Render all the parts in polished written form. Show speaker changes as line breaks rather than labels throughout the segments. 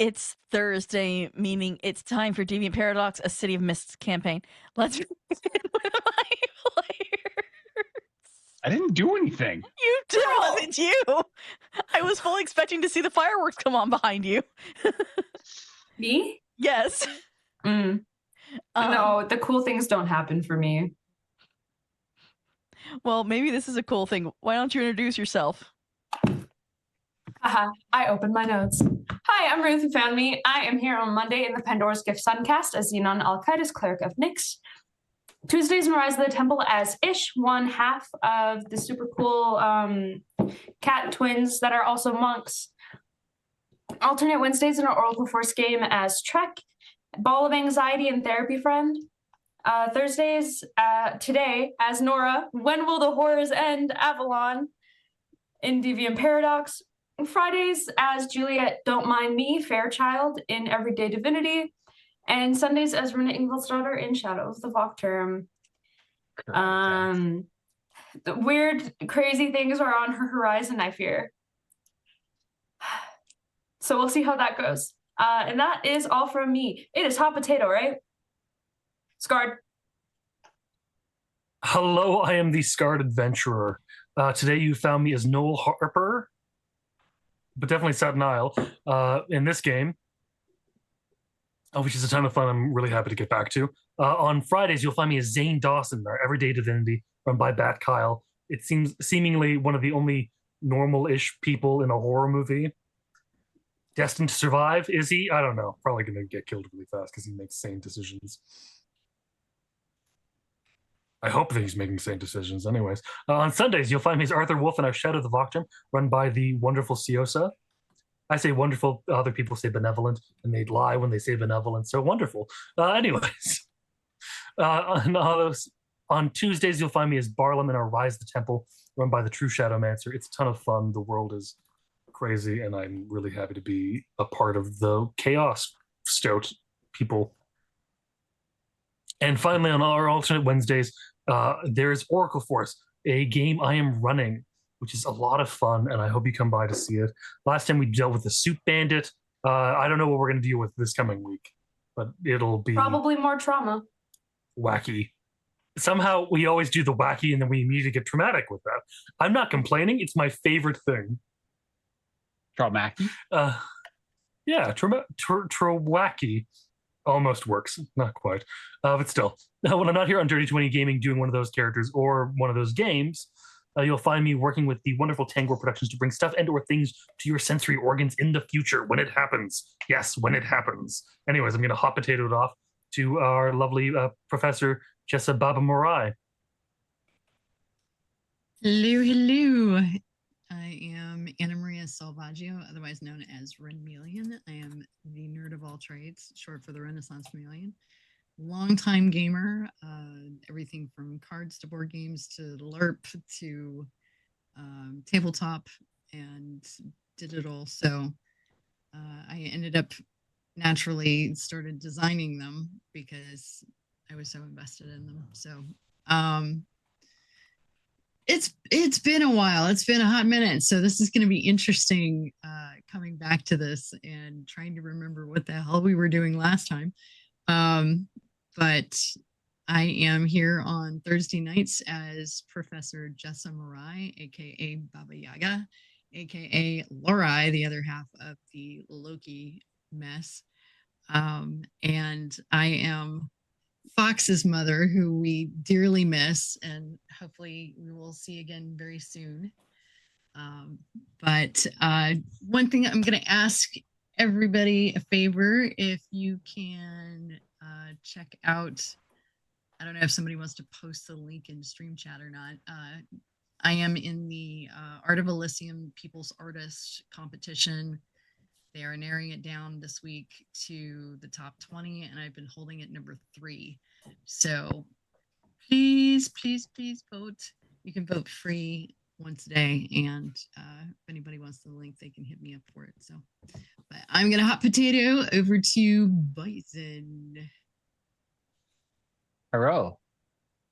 It's Thursday, meaning it's time for Deviant Paradox, a City of Mists campaign. Let's begin with my players.
I didn't do anything.
You did. It wasn't you. I was fully expecting to see the fireworks come on behind you.
Me?
Yes.
No, the cool things don't happen for me.
Well, maybe this is a cool thing. Why don't you introduce yourself?
Haha, I opened my notes. Hi, I'm Ruth, who found me. I am here on Monday in the Pandora's Gift Suncast as Xenon Al-Qaeda's Cleric of Nyx. Tuesdays in Rise of the Temple as Ish, one half of the super cool cat twins that are also monks. Alternate Wednesdays in our Oracle Force game as Trek, Ball of Anxiety and Therapy Friend. Thursdays today as Nora, When Will the Horrors End? Avalon in Deviant Paradox. Fridays as Juliet, Don't Mind Me, Fairchild in Everyday Divinity. And Sundays as Rena Ingoldsdottir in Shadow of the Vocterm. The weird, crazy things are on her horizon, I fear. So we'll see how that goes. And that is all from me. It is hot potato, right? Scarred.
Hello, I am the Scarred Adventurer. Today you found me as Noel Harper, but definitely Satin Isle in this game, which is a ton of fun. I'm really happy to get back to. On Fridays, you'll find me as Zane Dawson, our everyday divinity, run by Bat Kyle. It seems seemingly one of the only normal-ish people in a horror movie. Destined to survive, is he? I don't know. Probably going to get killed really fast because he makes sane decisions. I hope that he's making sane decisions. Anyways, on Sundays, you'll find me as Arthur Wolf in our Shadow of the Vocterm, run by the wonderful Siosa. I say wonderful, other people say benevolent, and they lie when they say benevolent, so wonderful. Anyways, on Tuesdays, you'll find me as Barlam in our Rise the Temple, run by the True Shadowmancer. It's a ton of fun. The world is crazy, and I'm really happy to be a part of the Chaos Stout people. And finally, on our alternate Wednesdays, there's Oracle Force, a game I am running, which is a lot of fun, and I hope you come by to see it. Last time we dealt with the Soup Bandit. I don't know what we're going to deal with this coming week, but it'll be
probably more trauma.
Wacky. Somehow we always do the wacky, and then we immediately get traumatic with that. I'm not complaining. It's my favorite thing.
Traumacky?
Yeah, wacky. Almost works, not quite, but still. When I'm not here on Dirty 20 Gaming doing one of those characters or one of those games, you'll find me working with the wonderful Tangor Productions to bring stuff and or things to your sensory organs in the future when it happens. Yes, when it happens. Anyways, I'm going to hot potato it off to our lovely Professor Jessa Baba Morai.
Hello. I am Anna Maria Salvaggio, otherwise known as Renmelian. I am the nerd of all trades, short for the Renaissance Chameleon. Longtime gamer, everything from cards to board games to LARP to tabletop and digital. So I ended up naturally started designing them because I was so invested in them. So it's been a while. It's been a hot minute. So this is going to be interesting coming back to this and trying to remember what the hell we were doing last time. But I am here on Thursday nights as Professor Jessa Morai, aka Baba Yaga, aka Lorai, the other half of the Loki mess. And I am Fox's mother, who we dearly miss, and hopefully we will see again very soon. But one thing I'm going to ask everybody a favor, if you can check out, I don't know if somebody wants to post the link in stream chat or not. I am in the Art of Elysium People's Artist competition. They are narrowing it down this week to the top 20, and I've been holding it number 3. So please, please, please vote. You can vote free once a day, and if anybody wants the link, they can hit me up for it. So, but I'm gonna hot potato over to Bison.
Hello.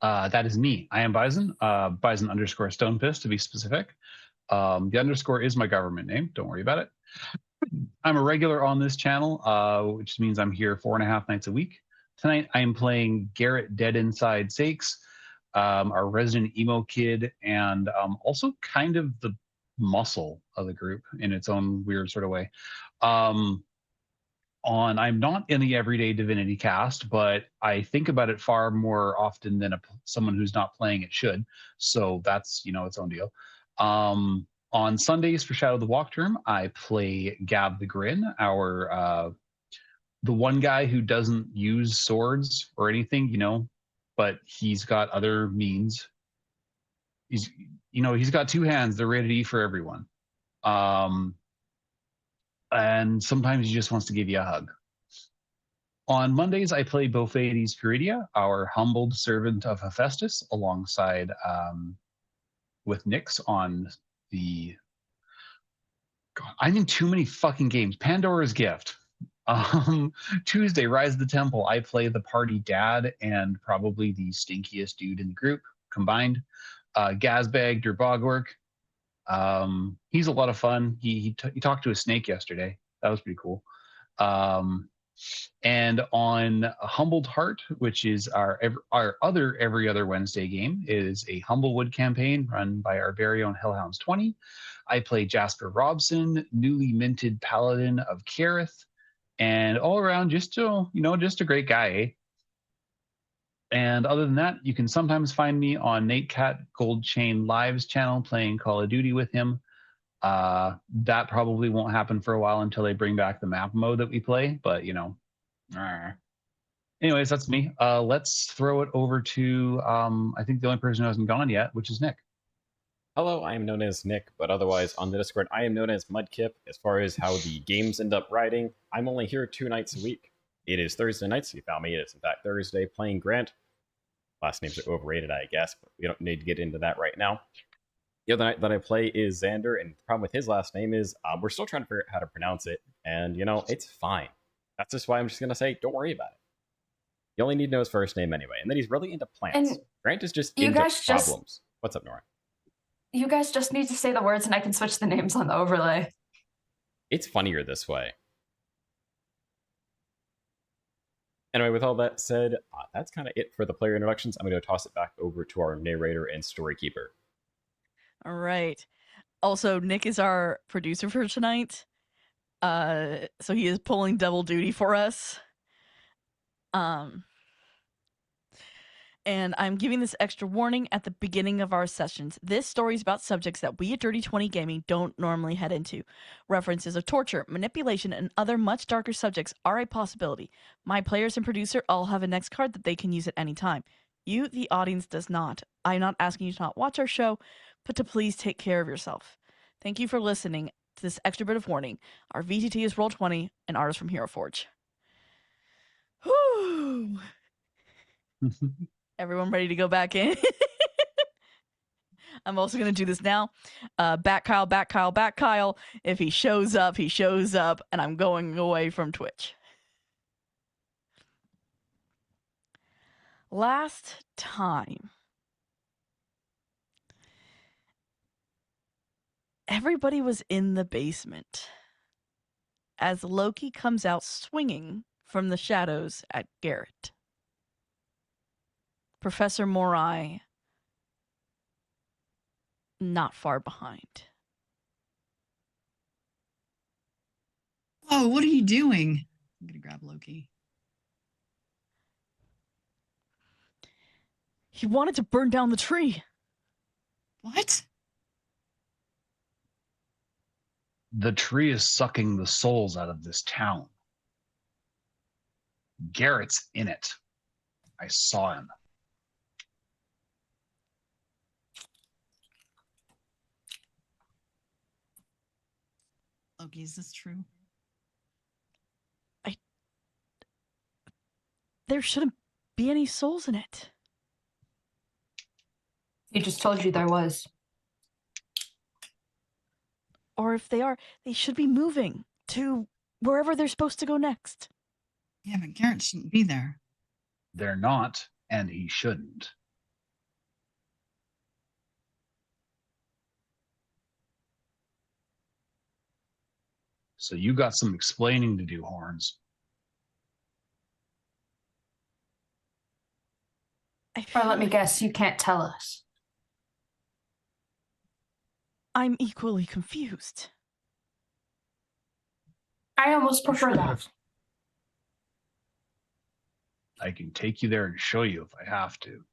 That is me. I am Bison. Bison _ Stonefist to be specific. The underscore is my government name. Don't worry about it. I'm a regular on this channel, which means I'm here 4.5 nights a week. Tonight, I am playing Garrett Dead Inside Sakes, our resident emo kid, and also kind of the muscle of the group in its own weird sort of way. I'm not in the everyday Divinity cast, but I think about it far more often than someone who's not playing it should. So that's, its own deal. On Sundays for Shadow of the Walk Term, I play Gab the Grin, the one guy who doesn't use swords or anything, but he's got other means. He's got 2 hands. They're ready to eat for everyone. And sometimes he just wants to give you a hug. On Mondays, I play Bophades Puridia, our humbled servant of Hephaestus, alongside with Nyx on the... God, I'm in too many fucking games. Pandora's Gift. Tuesday, Rise of the Temple, I play the party dad and probably the stinkiest dude in the group combined. Gazbag Durbogwork. He's a lot of fun. He talked to a snake yesterday. That was pretty cool. And on Humbled Heart, which is our other every other Wednesday game, is a Humblewood campaign run by our very own Hellhounds 20. I play Jasper Robson, newly minted Paladin of Kerith, and all around just a great guy, eh? And other than that, you can sometimes find me on Nate Cat Gold Chain Live's channel playing Call of Duty with him. That probably won't happen for a while until they bring back the map mode that we play, but anyways, that's me. Let's throw it over to I think the only person who hasn't gone yet, which is Nick.
Hello, I am known as Nick, but otherwise on the Discord, I am known as Mudkip. As far as how the games end up riding, I'm only here 2 nights a week. It is Thursday nights. You found me. It's in fact Thursday playing Grant. Last names are overrated, I guess, but we don't need to get into that right now. The other night that I play is Xander, and the problem with his last name is we're still trying to figure out how to pronounce it, and, it's fine. That's just why I'm just going to say, don't worry about it. You only need to know his first name anyway, and then he's really into plants.
And
Grant is just into problems. What's up, Nora?
You guys just need to say the words and I can switch the names on the overlay.
It's funnier this way. Anyway, with all that said, that's kind of it for the player introductions. I'm going to toss it back over to our narrator and story keeper.
All right. Also, Nick is our producer for tonight. So he is pulling double duty for us. And I'm giving this extra warning at the beginning of our sessions. This story is about subjects that we at Dirty 20 Gaming don't normally head into. References of torture, manipulation, and other much darker subjects are a possibility. My players and producer all have a next card that they can use at any time. You, the audience, does not. I'm not asking you to not watch our show, but to please take care of yourself. Thank you for listening to this extra bit of warning. Our VTT is Roll20 and ours from Hero Forge. Whew. Everyone ready to go back in? I'm also going to do this now. Back Kyle, back Kyle, back Kyle. If he shows up, he shows up, and I'm going away from Twitch. Last time, everybody was in the basement as Loki comes out swinging from the shadows at Garrett. Professor Morai not far behind.
Oh, what are you doing? I'm going to grab Loki.
He wanted to burn down the tree.
What?
The tree is sucking the souls out of this town. Garrett's in it. I saw him.
Loki, is this true?
There shouldn't be any souls in it.
He just told you there was.
Or if they are, they should be moving to wherever they're supposed to go next.
Yeah, but Garrett shouldn't be there.
They're not, and he shouldn't. So you got some explaining to do, Horns.
I
Or
feel
let me
like
guess, you can't tell us.
I'm equally confused.
I almost
You
prefer
should
that.
have.
I can take you there and show you if I have to.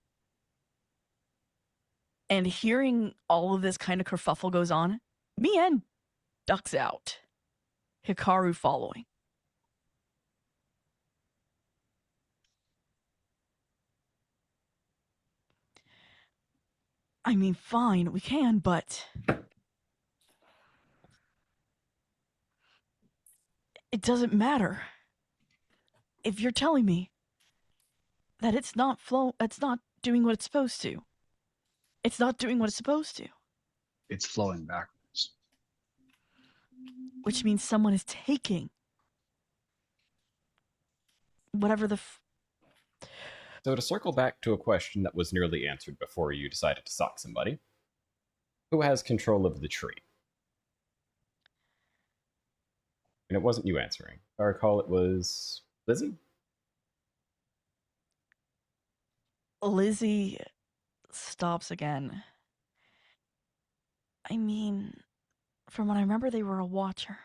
And hearing all of this kind of kerfuffle goes on, Mien ducks out, Hikaru following. I mean, fine, we can, but it doesn't matter. If you're telling me that it's not doing what it's supposed to. It's not doing what it's supposed to.
It's flowing backwards.
Which means someone is taking whatever the
So to circle back to a question that was nearly answered before you decided to sock somebody, who has control of the tree? And it wasn't you answering. If I recall, it was Lizzie?
Lizzie stops again. I mean, from what I remember, they were a watcher.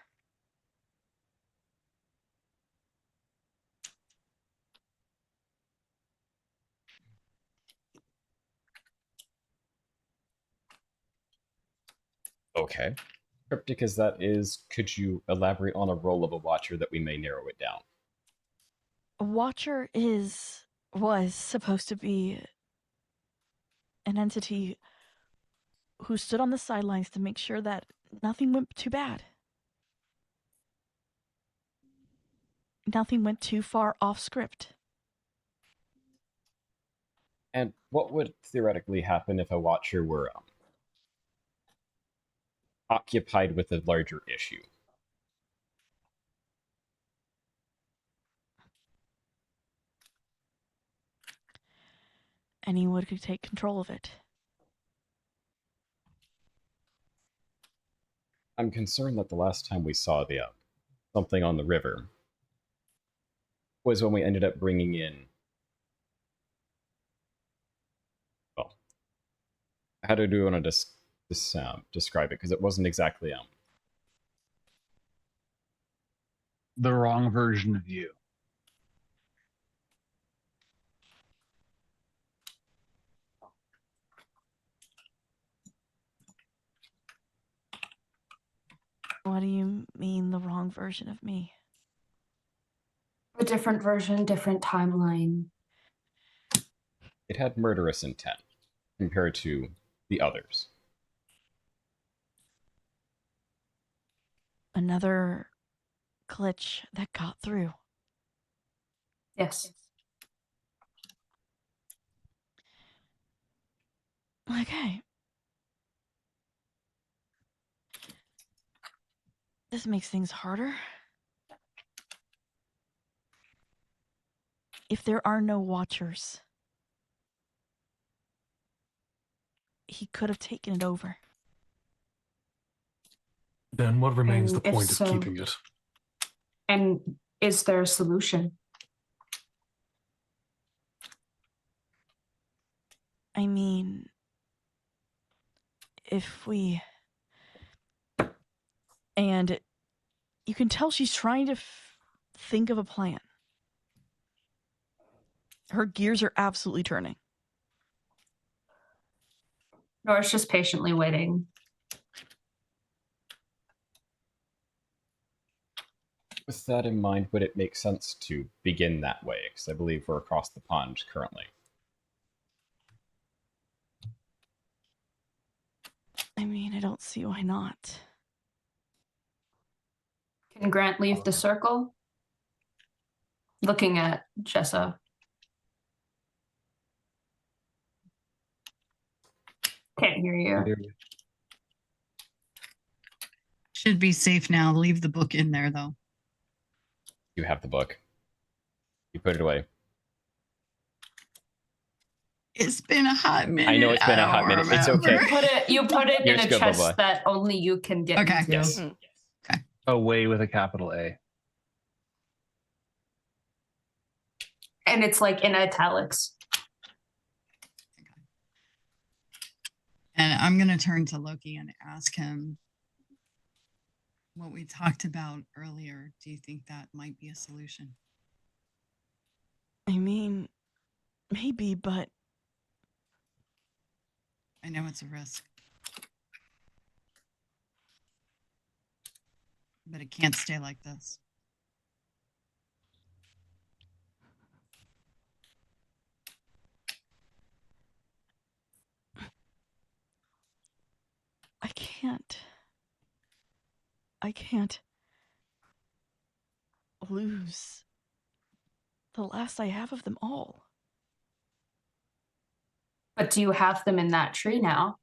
Okay. Cryptic as that is, could you elaborate on a role of a watcher that we may narrow it down?
A watcher was supposed to be an entity who stood on the sidelines to make sure that nothing went too bad. Nothing went too far off script.
And what would theoretically happen if a watcher were occupied with a larger issue?
Anyone could take control of it.
I'm concerned that the last time we saw the something on the river was when we ended up bringing in, well, how do you want to describe it? Because it wasn't exactly
The wrong version of you.
What do you mean, the wrong version of me?
A different version, different timeline.
it had murderous intent compared to the others.
Another glitch that got through.
Yes.
Okay. This makes things harder. If there are no watchers, he could have taken it over.
Then what remains the
And if
point of
so-
keeping it?
And is there a solution?
I mean, if we... And you can tell she's trying to think of a plan. Her gears are absolutely turning.
Nora's just patiently waiting.
With that in mind, would it make sense to begin that way? Because I believe we're across the pond currently.
I mean, I don't see why not.
Can Grant leave the circle? Looking at Jessa. Can't hear you.
Should be safe now. Leave the book in there, though.
You have the book. You put it away.
It's been a hot minute.
I know it's been
I
a hot
don't
minute. It's
remember.
okay.
You put it
You're
in a
good,
chest
Bubba.
that only you can get
Okay.
into.
Yes.
Mm.
Away with a capital A.
And it's like in italics.
And I'm going to turn to Loki and ask him what we talked about earlier. Do you think that might be a solution?
I mean, maybe, but
I know it's a risk. But it can't stay like this.
I can't lose the last I have of them all.
But do you have them in that tree now?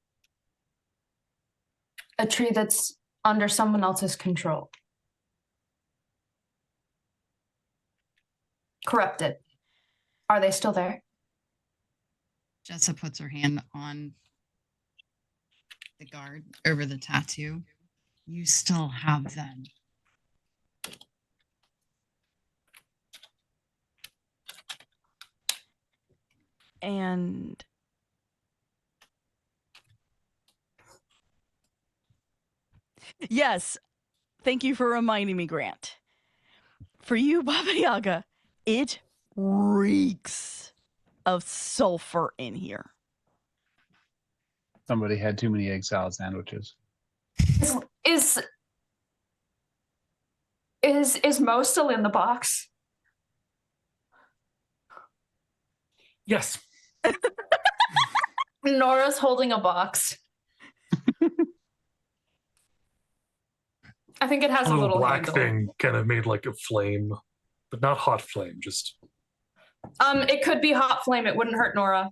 A tree that's under someone else's control. Corrupted. Are they still there?
Jessa puts her hand on the guard over the tattoo. You still have them.
And yes, thank you for reminding me, Grant. For you, Baba Yaga, it reeks of sulfur in here.
Somebody had too many egg salad sandwiches.
Is Mo still in the box?
Yes.
Nora's holding a box. I think it has
A
a
little
little
black
handle.
thing kind of made like a flame, but not hot flame, just
It could be hot flame. It wouldn't hurt Nora.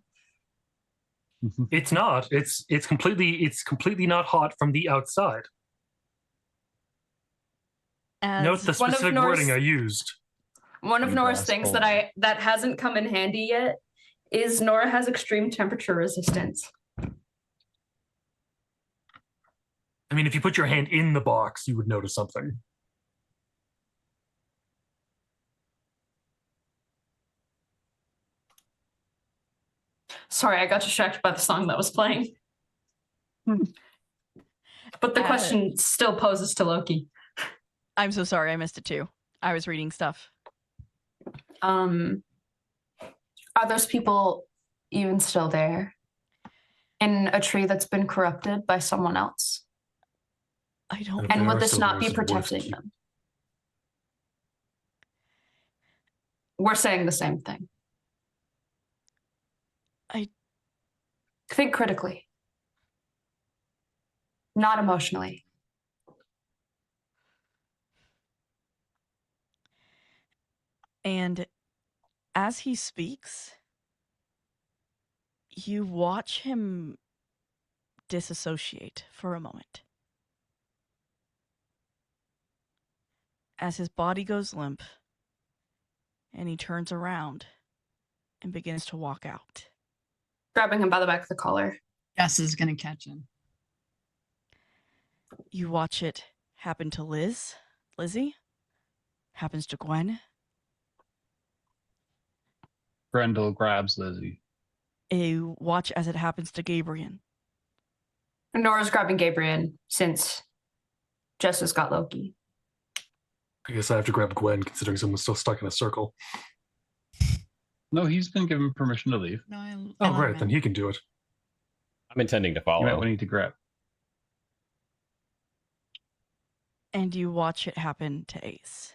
it's not. It's completely not hot from the outside. Note the
one of
specific
Nora's-
wording I used.
One of
You
Nora's
glass
things
holes.
that hasn't come in handy yet is Nora has extreme temperature resistance.
I mean, if you put your hand in the box, you would notice something.
Sorry, I got distracted by the song that was playing. But the question still poses to Loki.
I'm so sorry, I missed it too. I was reading stuff.
Are those people even still there? In a tree that's been corrupted by someone else?
I don't
If
And
they
would
are
this
still
not
there,
be
it's worth
protecting
keep-
them? We're saying the same thing.
I-
Think critically. Not emotionally.
And as he speaks, you watch him disassociate for a moment. As his body goes limp, and he turns around and begins to walk out.
Grabbing him by the back of the collar.
Jessa's going to catch him.
You watch it happen to Lizzie, happens to Gwen.
Grendel grabs Lizzie.
You watch as it happens to Gabriel.
Nora's grabbing Gabriel since Jessa's got Loki.
I guess I have to grab Gwen, considering someone's still stuck in a circle.
No, he's been given permission to leave.
No, I
Oh,
love
right,
him.
then he can do it.
I'm intending to
You might
follow.
need to grab.
And you watch it happen to Ace.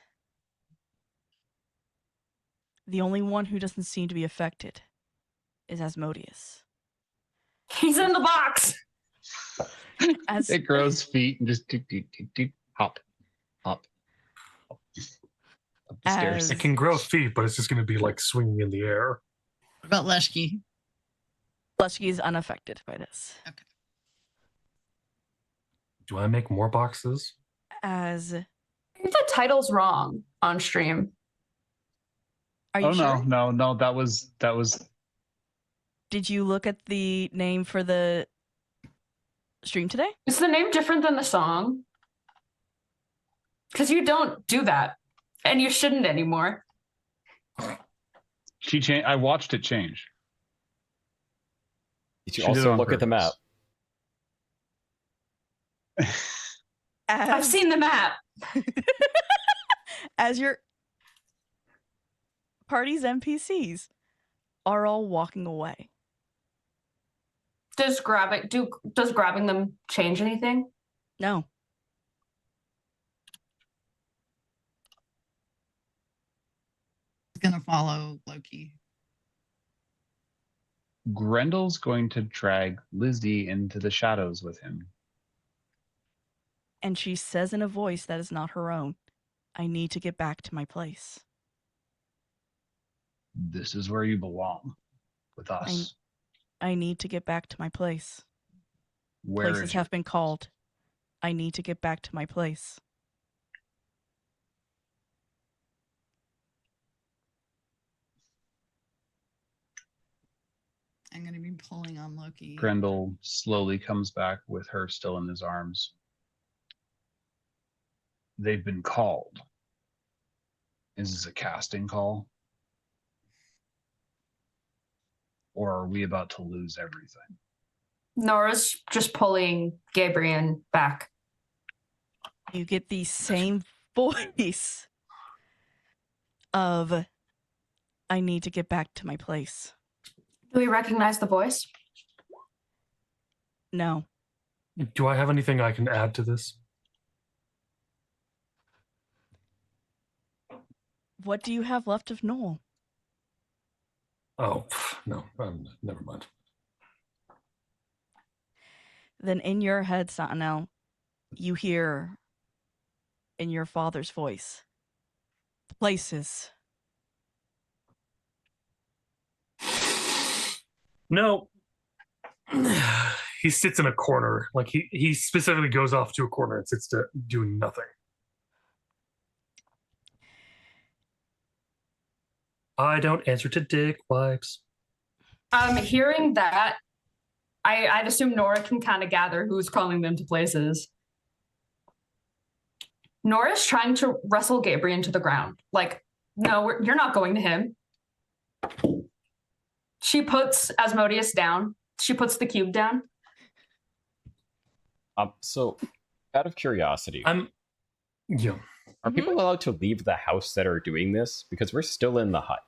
The only one who doesn't seem to be affected is Asmodeus.
He's in the box.
As
It grows feet and just hop, hop, hop. Up the stairs.
It can grow feet, but it's just going to be like swinging in the air.
What about Leshki?
Leshki is unaffected by this.
Do I make more boxes?
As
I think the title's wrong on stream.
are you
Oh
sure?
no, that was
Did you look at the name for the stream today?
Is the name different than the song? Because you don't do that. And you shouldn't anymore.
She changed. I watched it change.
Did you
She did it
also
on
look at the map?
I've seen the map.
As your party's NPCs are all walking away.
Does grabbing them change anything?
No.
Gonna follow Loki.
Grendel's going to drag Lizzie into the shadows with him.
And she says in a voice that is not her own, I need to get back to my place.
This is where you belong, with us.
I need to get back to my place.
Where
Places
is your
have been called. I need to get back to my place.
I'm going to be pulling on Loki.
Grendel slowly comes back with her still in his arms. They've been called. Is this a casting call? Or are we about to lose everything?
Nora's just pulling Gabriel back.
You get the same voice of, I need to get back to my place.
Do we recognize the voice?
No.
Do I have anything I can add to this?
What do you have left of Noel?
Oh, no, never mind.
Then in your head, Satanel, you hear in your father's voice, places.
No. He sits in a corner. Like he specifically goes off to a corner and sits to doing nothing. I don't answer to dick wipes.
Hearing that, I'd assume Nora can kind of gather who's calling them to places. Nora's trying to wrestle Gabriel into the ground. Like, no, you're not going to him. She puts Asmodeus down. She puts the cube down.
So, out of curiosity,
Yeah.
are people allowed to leave the house that are doing this? Because we're still in the hut.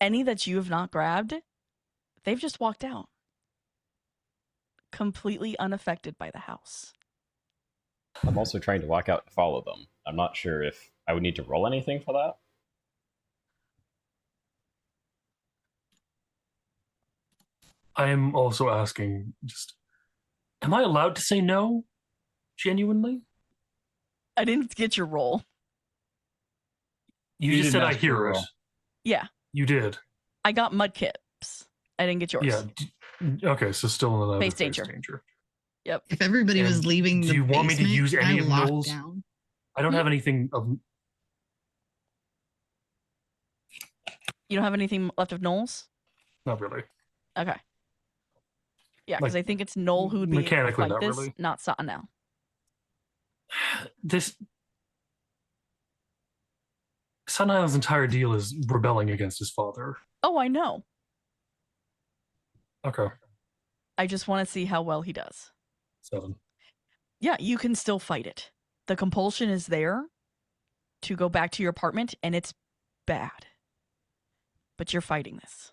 Any that you have not grabbed, they've just walked out. Completely unaffected by the house.
I'm also trying to walk out and follow them. I'm not sure if I would need to roll anything for that.
I am also asking, just, am I allowed to say no? Genuinely?
I didn't get your roll.
You just
didn't
said I
ask for a
hear it.
roll.
Yeah.
You did.
I got Mudkips. I didn't get yours.
Yeah. Okay, so still another
Face danger. Yep.
If everybody was
And
leaving
do
the
you want me to
basement,
use any
I
of
locked
Noel's?
down.
I don't have anything of.
You don't have anything left of Noel's?
Not really.
Okay. Yeah, because I think it's Noel who would be able to
mechanically,
fight
not
this,
really.
not Satanel.
This Sunil's entire deal is rebelling against his father.
Oh, I know.
Okay,
I just want to see how well he does.
7.
Yeah, you can still fight it. The compulsion is there to go back to your apartment, and it's bad. But you're fighting this.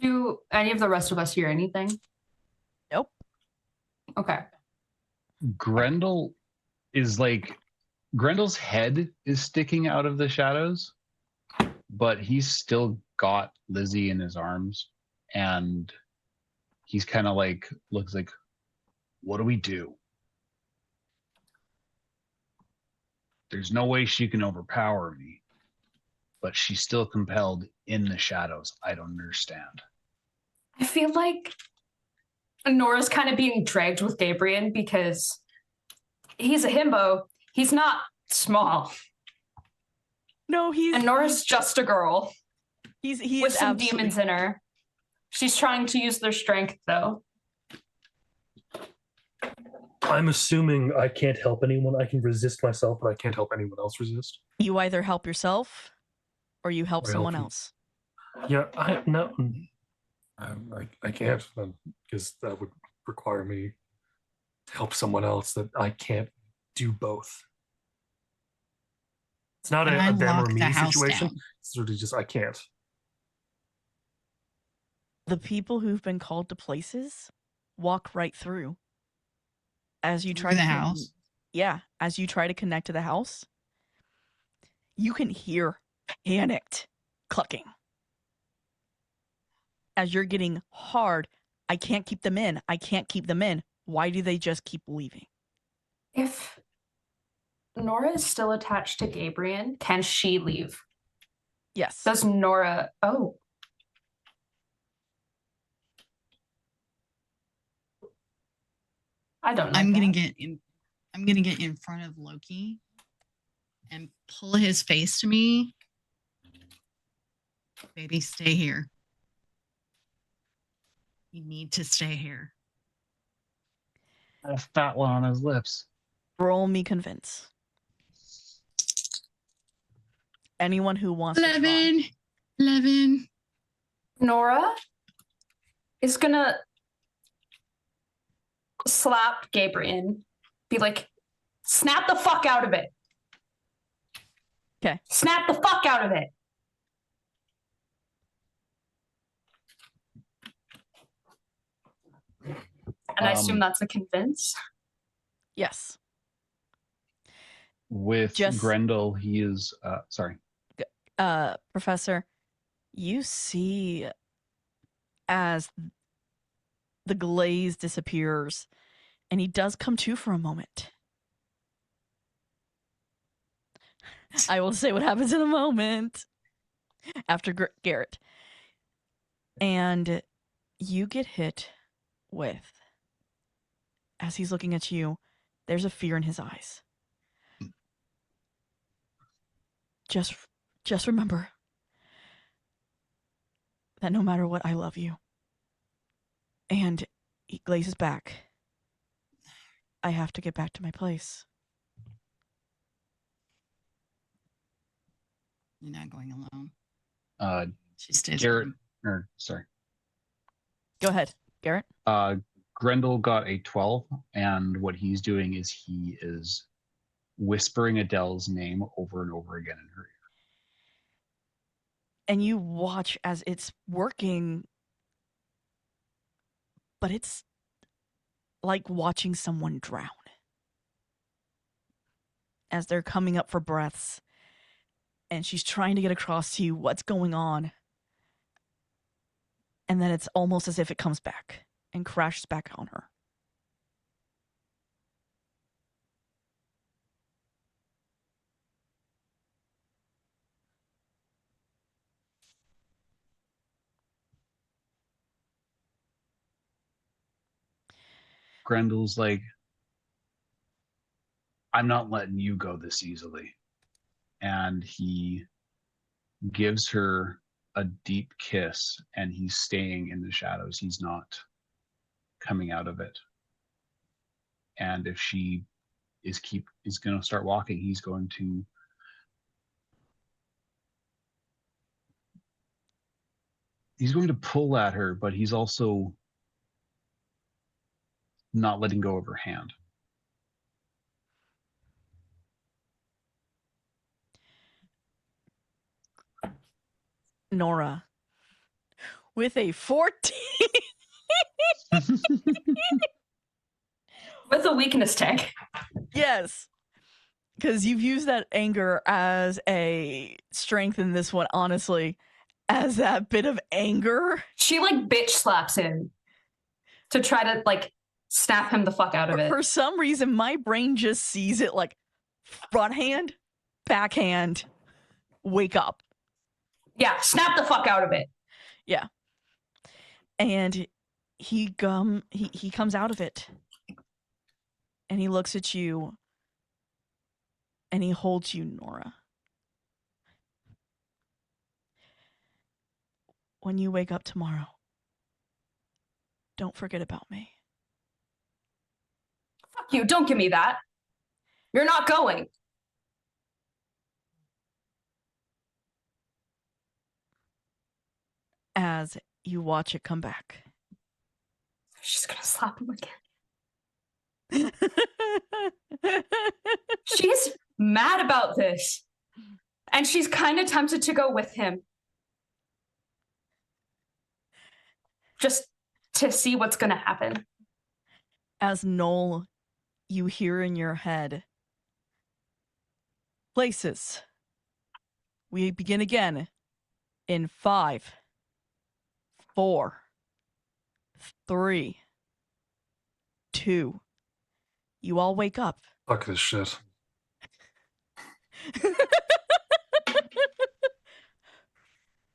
Do any of the rest of us hear anything?
Nope.
Okay.
Grendel is like, Grendel's head is sticking out of the shadows, but he's still got Lizzie in his arms, and he's kind of like, looks like, what do we do? There's no way she can overpower me, but she's still compelled in the shadows. I don't understand.
I feel like Nora's kind of being dragged with Gabriel because he's a himbo. He's not small.
No,
And Nora's just a girl
he
with
is
some
absolutely,
demons in her. She's trying to use their strength, though.
I'm assuming I can't help anyone. I can resist myself, but I can't help anyone else resist.
You either help yourself or you help
Or help
someone
you.
else.
Yeah, I can't because that would require me to help someone else. That I can't do both. It's not
And I
a them or
lock the
me
house
situation.
down.
It's sort of just I can't.
The people who've been called to places walk right through. As you try
Through
to
the house.
Yeah, as you try to connect to the house, you can hear panicked clucking. As you're getting hard, I can't keep them in. I can't keep them in. Why do they just keep leaving?
If Nora is still attached to Gabriel, can she leave?
Yes.
Does Nora? Oh, I don't know.
I'm gonna
that.
get in. I'm gonna get in front of Loki and pull his face to me. Baby, stay here. You need to stay here.
A fat one on his lips.
Roll me convince. Anyone who wants to try.
11.
Nora is gonna slap Gabriel, be like, snap the fuck out of it.
Okay.
Snap the fuck out of it. And I assume that's a convince.
Yes.
With
Just-
Grendel, he is sorry.
Professor, you see as the glaze disappears and he does come to for a moment. I will say what happens in a moment after Garrett. And you get hit with, as he's looking at you, there's a fear in his eyes. Just remember that no matter what, I love you. And he glazes back. I have to get back to my place.
You're not going alone. She stays
Garrett,
with him.
or sorry.
Go ahead, Garrett.
Grendel got a 12, and what he's doing is he is whispering Adele's name over and over again in her ear.
And you watch as it's working, but it's like watching someone drown. As they're coming up for breaths, and she's trying to get across to you what's going on. And then it's almost as if it comes back and crashes back on her.
Grendel's like, I'm not letting you go this easily. And he gives her a deep kiss, and he's staying in the shadows. He's not coming out of it. And if she is going to start walking, he's going to pull at her, but he's also not letting go of her hand.
Nora, with a 14.
With a weakness tag.
Yes. Because you've used that anger as a strength in this one, honestly. As that bit of anger.
She like bitch slaps him to try to like snap him the fuck out of it.
For some reason, my brain just sees it like front hand, backhand, wake up.
Yeah, snap the fuck out of it.
Yeah. And he comes out of it. And he looks at you. And he holds you, Nora. When you wake up tomorrow, don't forget about me.
Fuck you. Don't give me that. You're not going.
As you watch it come back.
She's going to slap him again. She's mad about this. And she's kind of tempted to go with him. Just to see what's going to happen.
As Noel, you hear in your head, places. We begin again in 5, 4, 3, 2. You all wake up.
Fuck this shit.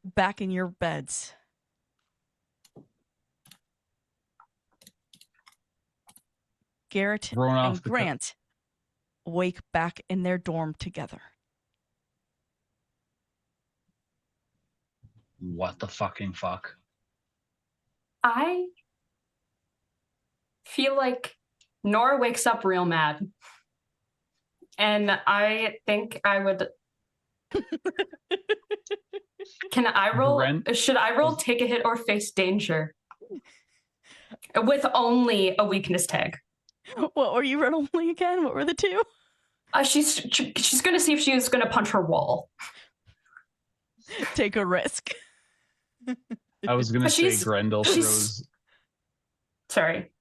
Back in your beds. Garrett
Thrown off
and
the
Grant wake back in their dorm together.
What the fucking fuck?
I feel like Nora wakes up real mad. And I think I would. Can I roll?
Brent?
Should I roll take a hit or face danger? With only a weakness tag.
What were you rolling again? What were the two?
She's going to see if she's going to punch her wall.
Take a risk.
I was gonna say
she's-
Grendel
she's-
throws.
Sorry.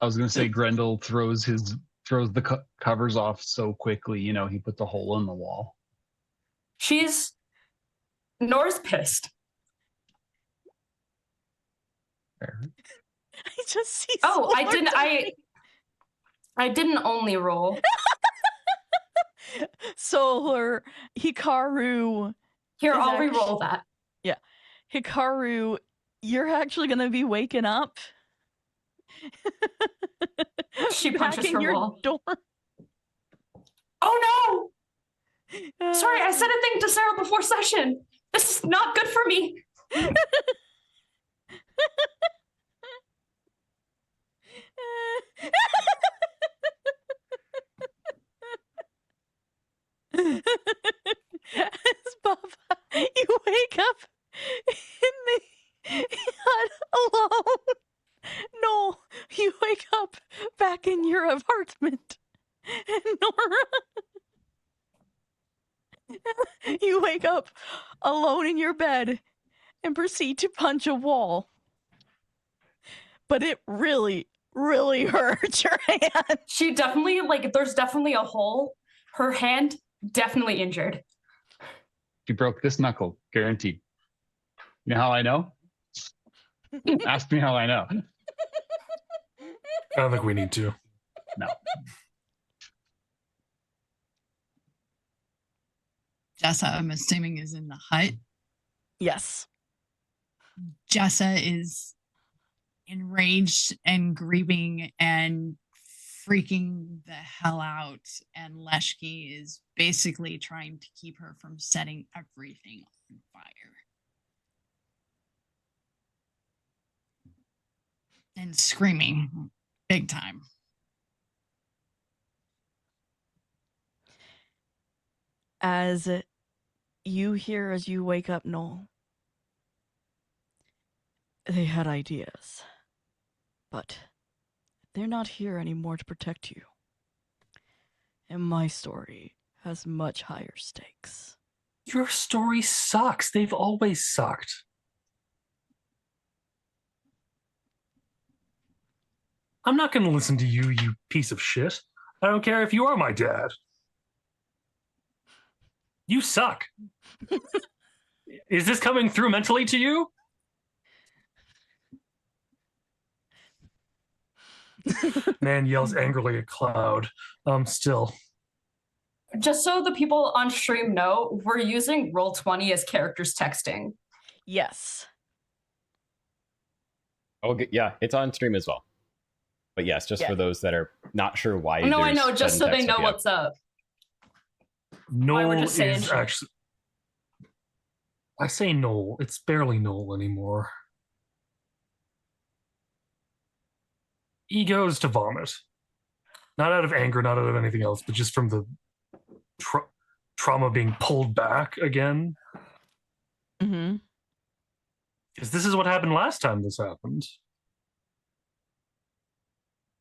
I was gonna say Grendel throws the covers off so quickly. You know, he put the hole in the wall.
Nora's pissed.
Fair.
I just see.
Oh, I
Solar
didn't.
diving.
I didn't only roll.
Solar Hikaru.
Here,
Is
I'll
act-
re-roll that.
Hikaru, you're actually gonna be waking up.
She
back
punches
in
her
your
wall.
dorm.
Oh no! Sorry, I said a thing to Sarah before session. This is not good for me.
Baba, you wake up in the hut alone. No, you wake up back in your apartment. And Nora, you wake up alone in your bed and proceed to punch a wall. But it really, really hurts your hand.
She definitely, there's definitely a hole. Her hand, definitely injured.
She broke this knuckle, guaranteed. You know how I know? Ask me how I know.
I don't think we need to.
No.
Jessa, I'm assuming, is in the hut.
Yes.
Jessa is enraged and grieving and freaking the hell out. And Leshki is basically trying to keep her from setting everything on fire. And screaming big time.
As you hear as you wake up, Noel, they had ideas, but they're not here anymore to protect you. And my story has much higher stakes.
Your story sucks. They've always sucked. I'm not going to listen to you, you piece of shit. I don't care if you are my dad. You suck. Is this coming through mentally to you? Man yells angrily at Cloud. Still.
Just so the people on stream know, we're using Roll20 as characters texting.
Yes.
Oh, yeah, it's on stream as well. But yes, just for those that are not sure why.
No, I
there's
know, just so
sudden
they
text
know
with-
what's up.
Noel
we're just saying
is
shit.
actually. I say Noel. It's barely Noel anymore. He goes to vomit. Not out of anger, not out of anything else, but just from the trauma being pulled back again.
Mm-hmm.
Because this is what happened last time this happened.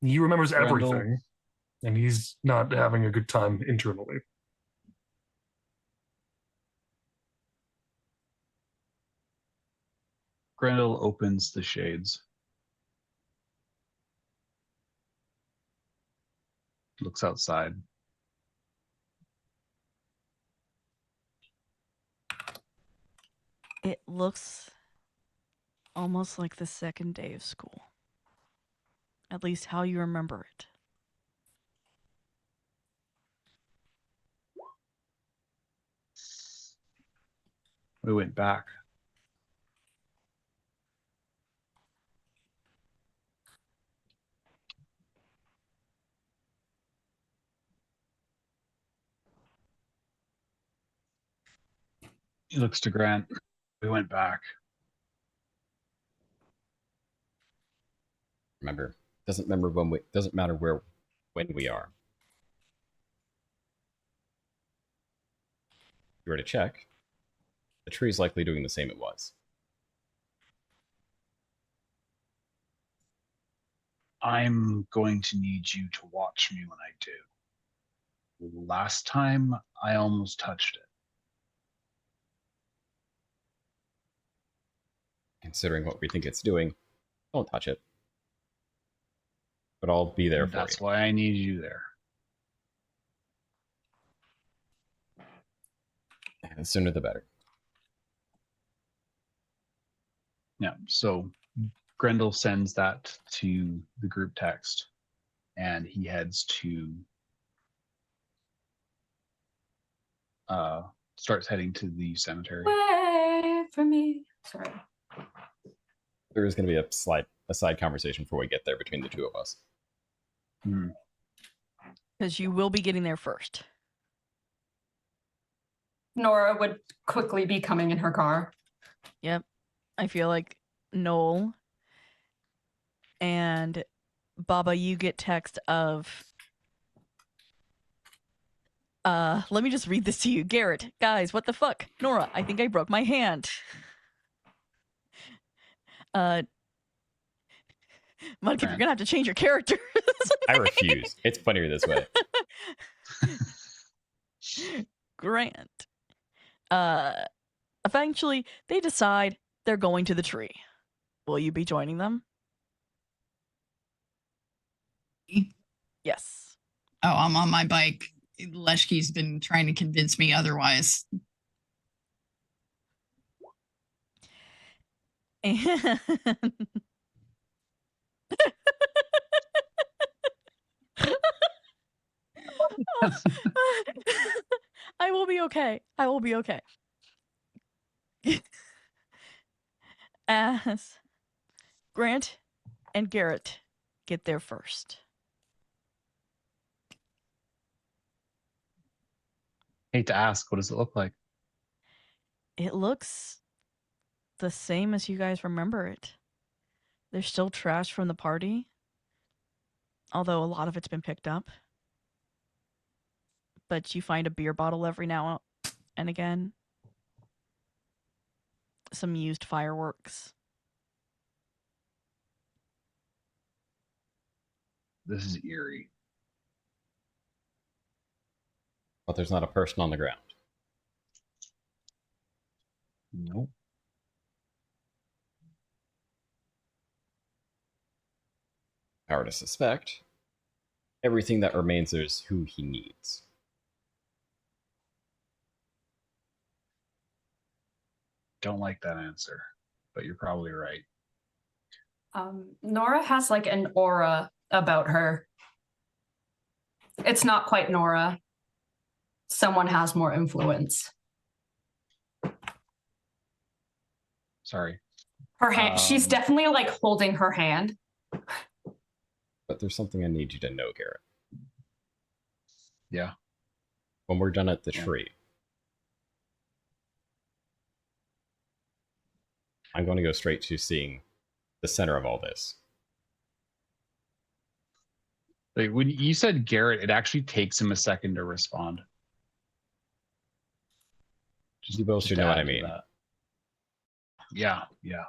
He remembers
Randall.
everything, and he's not having a good time internally.
Grendel opens the shades. Looks outside.
It looks almost like the second day of school. At least how you remember it.
We went back. He looks to Grant. We went back.
Remember, doesn't matter when we are. If you were to check, the tree's likely doing the same it was.
I'm going to need you to watch me when I do. Last time, I almost touched it.
Considering what we think it's doing, don't touch it. But I'll be there for you.
That's why I need you there.
And the sooner the better.
Yeah, so Grendel sends that to the group text, and he heads to starts heading to the cemetery.
Wait for me. Sorry.
There is going to be a side conversation before we get there between the two of us.
Hmm.
Because you will be getting there first.
Nora would quickly be coming in her car.
Yep. I feel like Noel and Baba, you get text of let me just read this to you. Garrett, guys, what the fuck? Nora, I think I broke my hand. Mudkip, you're gonna have to change your character.
I refuse. It's funnier this way.
Grant. Eventually, they decide they're going to the tree. Will you be joining them? Yes.
Oh, I'm on my bike. Leshki's been trying to convince me otherwise.
And I will be okay. I will be okay. As Grant and Garrett get there first.
Hate to ask, what does it look like?
It looks the same as you guys remember it. There's still trash from the party, although a lot of it's been picked up. But you find a beer bottle every now and again. Some used fireworks.
This is eerie.
But there's not a person on the ground.
Nope.
If I were to suspect, everything that remains is who he needs.
Don't like that answer, but you're probably right.
Nora has like an aura about her. It's not quite Nora. Someone has more influence.
Sorry.
Her hand, she's definitely like holding her hand.
But there's something I need you to know, Garrett.
Yeah.
When we're done at the tree, I'm going to go straight to seeing the center of all this.
Like when you said Garrett, it actually takes him a second to respond.
You both should know what I
add to
mean.
that. Yeah, yeah.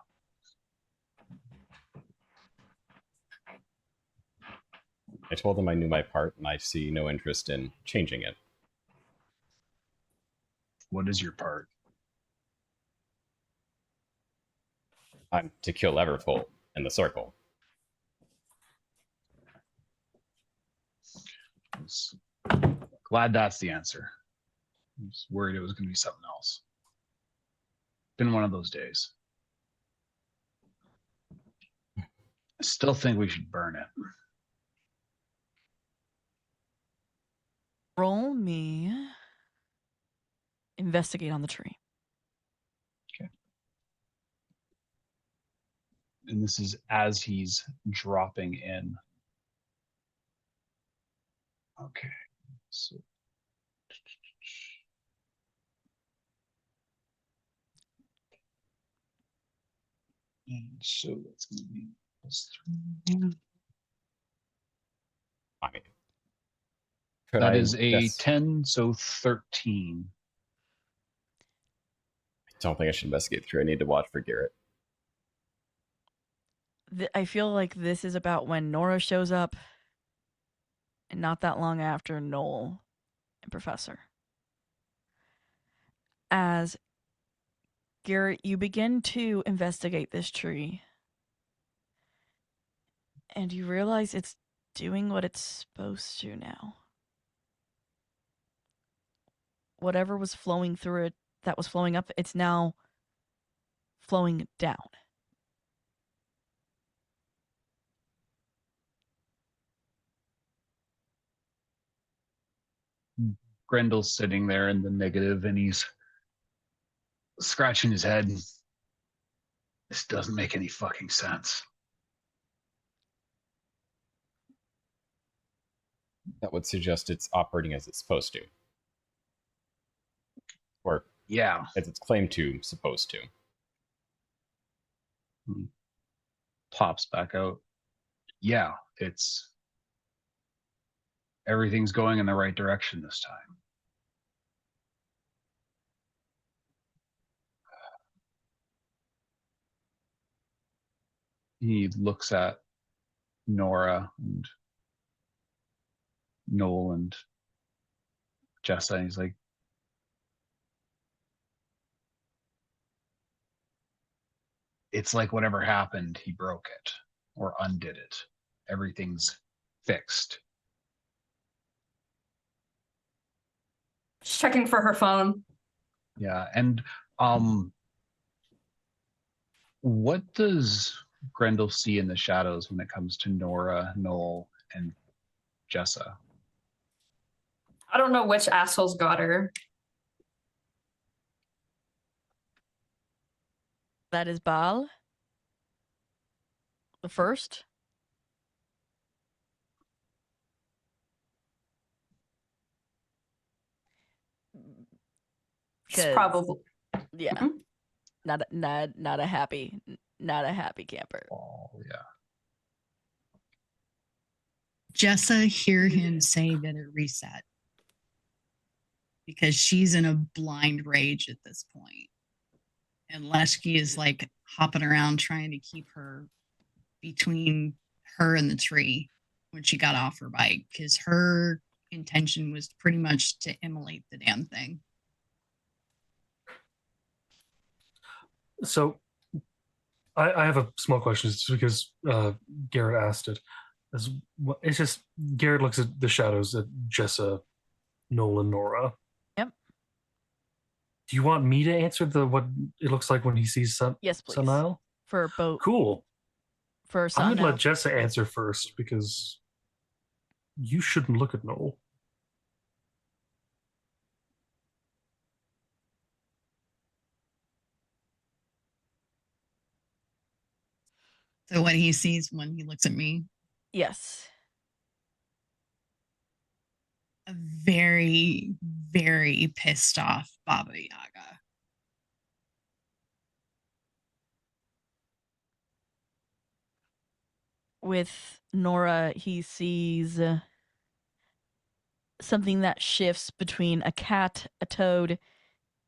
I told them I knew my part, and I see no interest in changing it.
What is your part?
I'm to kill Everfull in the circle.
Glad that's the answer. I was worried it was going to be something else. Been one of those days. I still think we should burn it.
Roll me investigate on the tree.
Okay. And this is as he's dropping in. Okay. So and so that's going to be +3.
I mean, could
That
I
is a
guess,
10, so 13.
I don't think I should investigate through. I need to watch for Garrett.
I feel like this is about when Nora shows up, and not that long after Noel and Professor. As Garrett, you begin to investigate this tree, and you realize it's doing what it's supposed to now. Whatever was flowing through it, that was flowing up, it's now flowing down.
Grendel's sitting there in the negative and he's scratching his head. This doesn't make any fucking sense.
That would suggest it's operating as it's supposed to. Or
Yeah.
as it's claimed to, supposed to.
Pops back out. Yeah, everything's going in the right direction this time. He looks at Nora and Noel and Jessa, and he's like, it's like whatever happened, he broke it or undid it. Everything's fixed.
She's checking for her phone.
Yeah, and what does Grendel see in the shadows when it comes to Nora, Noel, and Jessa?
I don't know which assholes got her.
That is Baal. The first.
It's
'Cause,
probably
yeah,
Mhm.
not a happy camper.
Oh, yeah.
Jessa hear him say that it reset because she's in a blind rage at this point. And Leshki is like hopping around trying to keep her between her and the tree when she got off her bike because her intention was pretty much to immolate the damn thing.
So I have a small question just because Garrett asked it. It's just Garrett looks at the shadows at Jessa, Nolan, Nora.
Yep.
Do you want me to answer what it looks like when he sees
Yes, please.
Sunile?
For both.
Cool.
For
I'm gonna let
Sunile.
Jessa answer first because you shouldn't look at Noel.
So what he sees when he looks at me,
Yes.
a very, very pissed off Baba Yaga.
with Nora, he sees something that shifts between a cat, a toad,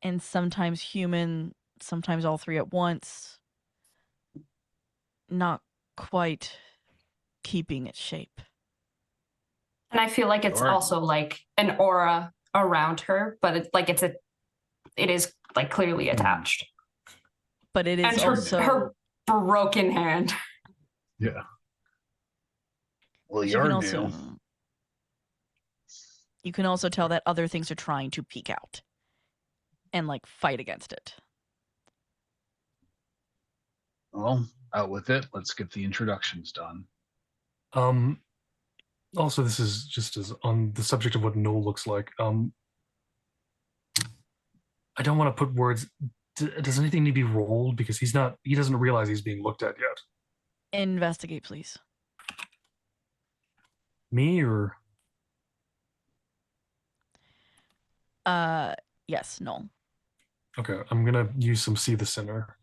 and sometimes human, sometimes all three at once. Not quite keeping its shape.
And I feel like it's
Sure.
also like an aura around her, but it is like clearly attached.
But it is
And
also
her broken hand.
Yeah. Well,
you
you're
can
new.
also you can also tell that other things are trying to peek out and like fight against it.
Well, out with it. Let's get the introductions done.
Also, this is just as on the subject of what No looks like. I don't want to put words. Does anything need to be rolled? Because he doesn't realize he's being looked at yet.
Investigate, please.
Me or
Yes, no.
okay, I'm gonna use some See the Sinner.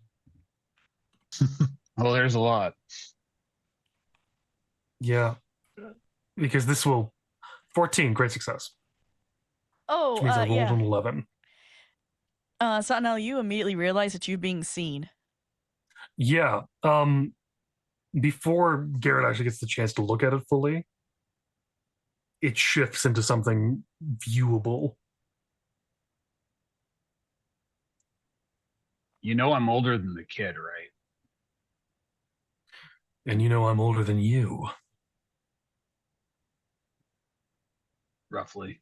Well, there's a lot.
Yeah, because this will 14, great success.
Oh,
Which means I rolled
yeah.
an 11.
Satnel, you immediately realize that you're being seen.
Yeah. Before Garrett actually gets the chance to look at it fully, it shifts into something viewable.
You know I'm older than the kid, right?
And you know I'm older than you.
Roughly.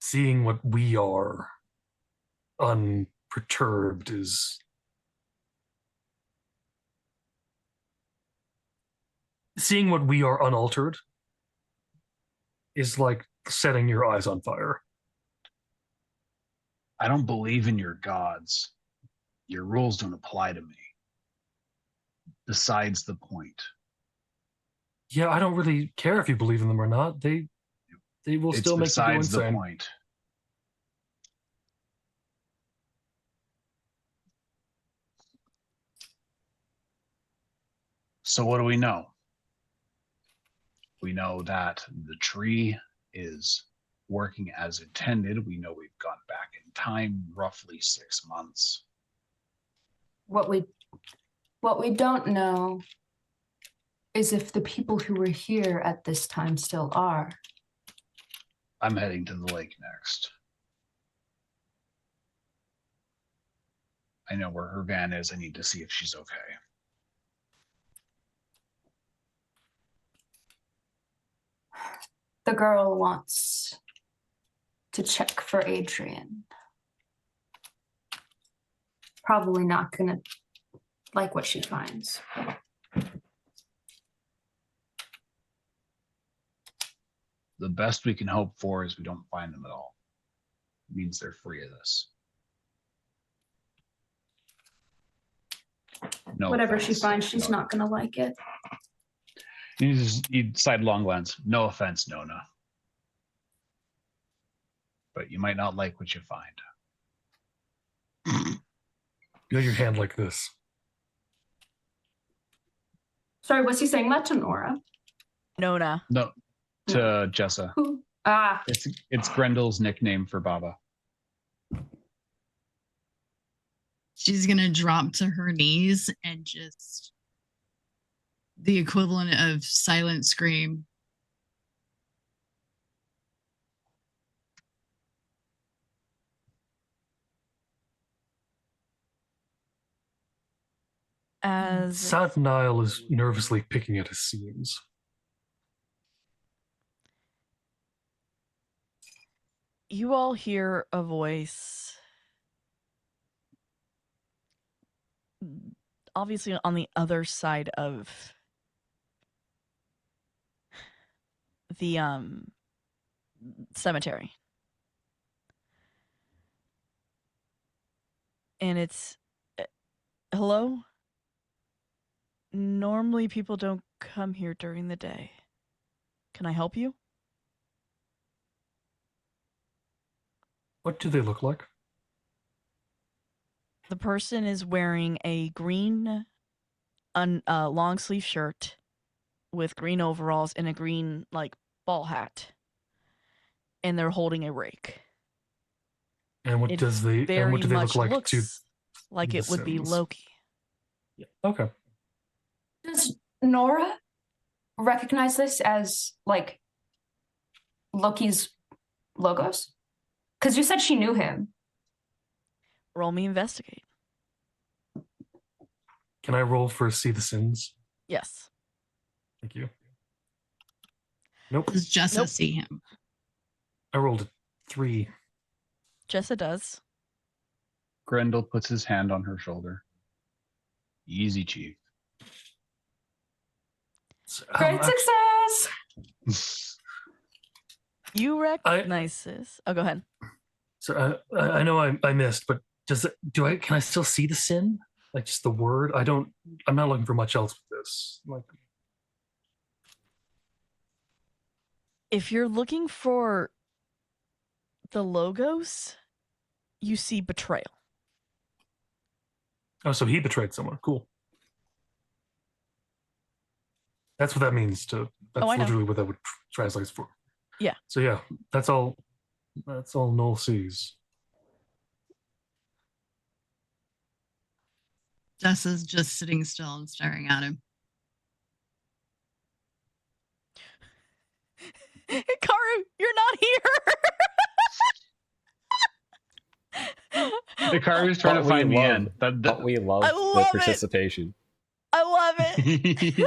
Seeing what we are unperturbed is seeing what we are unaltered is like setting your eyes on fire.
I don't believe in your gods. Your rules don't apply to me. Besides the point.
Yeah, I don't really care if you believe in them or not. They will
It's
still make you go
besides the
insane.
point. So what do we know? We know that the tree is working as intended. We know we've gone back in time roughly 6 months.
What we don't know is if the people who were here at this time still are.
I'm heading to the lake next. I know where her van is. I need to see if she's okay.
The girl wants to check for Adrian. Probably not gonna like what she finds.
The best we can hope for is we don't find them at all. It means they're free of this. No
Whatever
offense.
she finds, she's
No.
not gonna like it.
You sidelong glance. No offense, Nona. But you might not like what you find.
You have your hand like this.
Sorry, was he saying that to Nora?
Nona.
No, to Jessa.
Who? Ah,
It's Grendel's nickname for Baba.
She's gonna drop to her knees and just the equivalent of silent scream.
As
Satnile is nervously picking at his seams.
you all hear a voice, obviously on the other side of the cemetery. And it's hello? Normally people don't come here during the day. Can I help you?
What do they look like?
The person is wearing a green a long sleeve shirt with green overalls and a green like ball hat, and they're holding a rake.
And what
It
do they
very
look
much
like to
looks like
the
it would be
Sims?
Loki.
Yeah. Okay.
Does Nora recognize this as like Loki's logos? Because you said she knew him.
Roll me investigate.
Can I roll for see the sins?
Yes.
Thank you. Nope.
Does Jessa
Nope.
see him?
I rolled a 3.
Jessa does.
Grendel puts his hand on her shoulder. Easy, Chief.
Great success.
You recognize this. Oh, go ahead.
So I know I missed, but can I still see the sin? Like just the word? I'm not looking for much else with this. Like,
If you're looking for the logos, you see betrayal.
oh, so he betrayed someone. Cool. That's what that means to that's
I know.
literally what that would translate for.
Yeah.
So yeah, that's all Noel sees.
Jessa's just sitting still and staring at him.
Hikaru, you're not here.
Hikaru's trying to find the end.
But we love
I
the
love it.
participation.
I love it.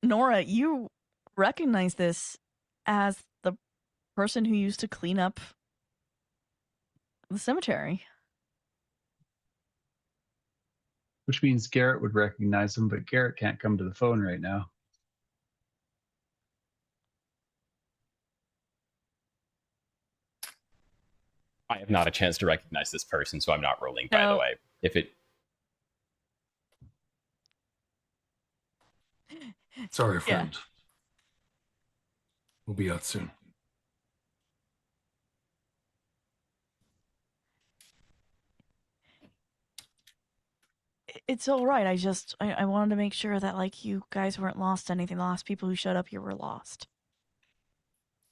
Nora, you recognize this as the person who used to clean up the cemetery.
Which means Garrett would recognize him, but Garrett can't come to the phone right now.
I have not a chance to recognize this person, so I'm not rolling, by the
No.
way. If it
Sorry,
Yeah.
friend. We'll be out soon.
It's all right. I wanted to make sure that like you guys weren't lost to anything. The last people who showed up here were lost.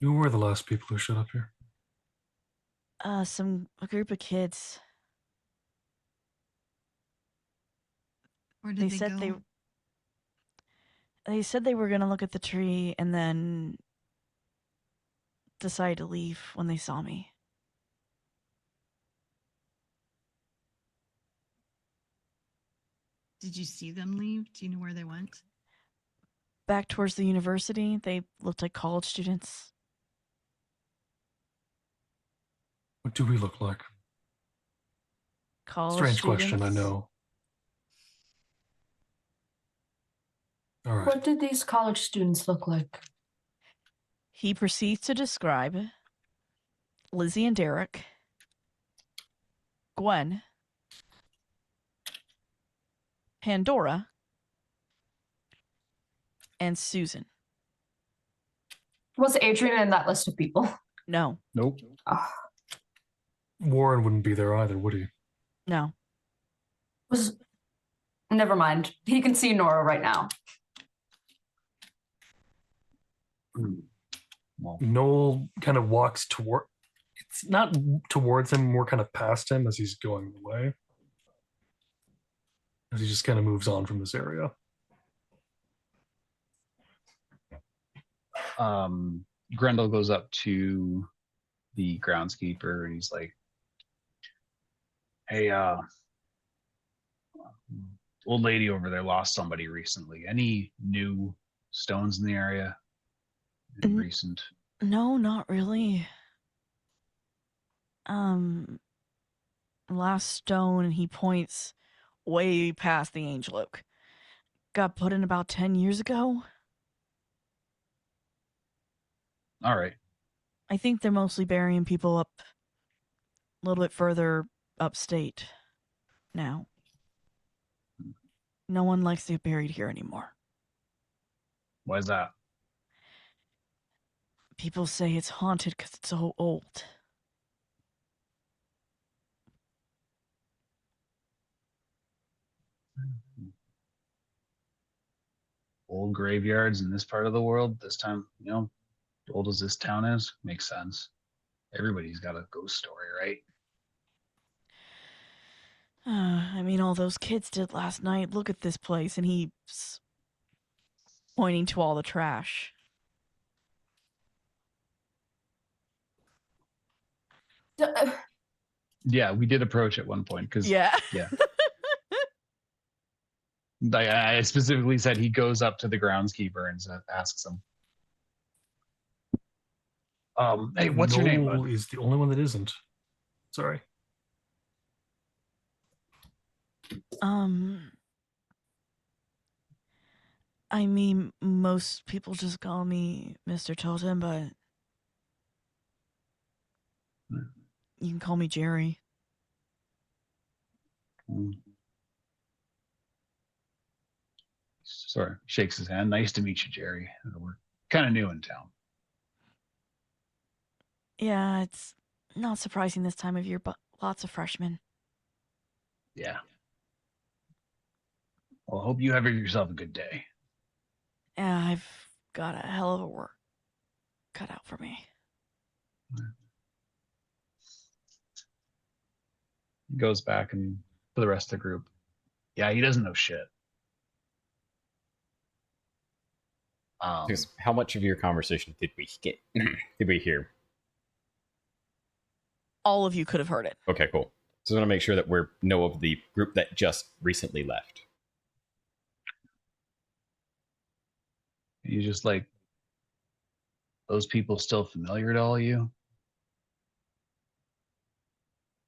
Who were the last people who showed up here?
A group of kids.
Where did they
said
go?
they said they were gonna look at the tree and then decided to leave when they saw me.
Did you see them leave? Do you know where they went?
Back towards the university, they looked like college students.
What do we look like?
College
Strange
students.
question, I know. All right.
What did these college students look like?
He proceeds to describe Lizzie and Derek, Gwen, Pandora, and Susan.
Was Adrian in that list of people?
No,
Nope.
Oh,
Warren wouldn't be there either, would he?
no.
was never mind. He can see Nora right now.
Well,
Noel kind of walks toward. It's not towards him, more kind of past him as he's going away. As he just kind of moves on from this area.
Grendel goes up to the groundskeeper and he's like, "Hey, old lady over there lost somebody recently. Any new stones in the area? Recent?"
No, not really. Last stone, and he points way past the Angel Oak. Got put in about 10 years ago.
All right.
I think they're mostly burying people up a little bit further upstate now. No one likes to get buried here anymore.
Why is that?
People say it's haunted because it's so old.
Old graveyards in this part of the world, this time, old as this town is, makes sense. Everybody's got a ghost story, right?
I mean, all those kids did last night. Look at this place. And he's pointing to all the trash.
Yeah, we did approach at one point because
Yeah.
I specifically said he goes up to the groundskeeper and asks him, "Hey, what's your name,
Noel
bud?"
is the only one that isn't. Sorry.
I mean, most people just call me Mr. Totem, but you can call me Jerry.
Sorry, shakes his hand. Nice to meet you, Jerry. We're kind of new in town.
Yeah, it's not surprising this time of year, but lots of freshmen.
Yeah. Well, I hope you have yourself a good day.
Yeah, I've got a hell of a work cut out for me.
He goes back and for the rest of the group. Yeah, he doesn't know shit.
How much of your conversation did we get? Did we hear?
All of you could have heard it.
Okay, cool. So I want to make sure that we know of the group that just recently left.
You just like, those people still familiar to all of you?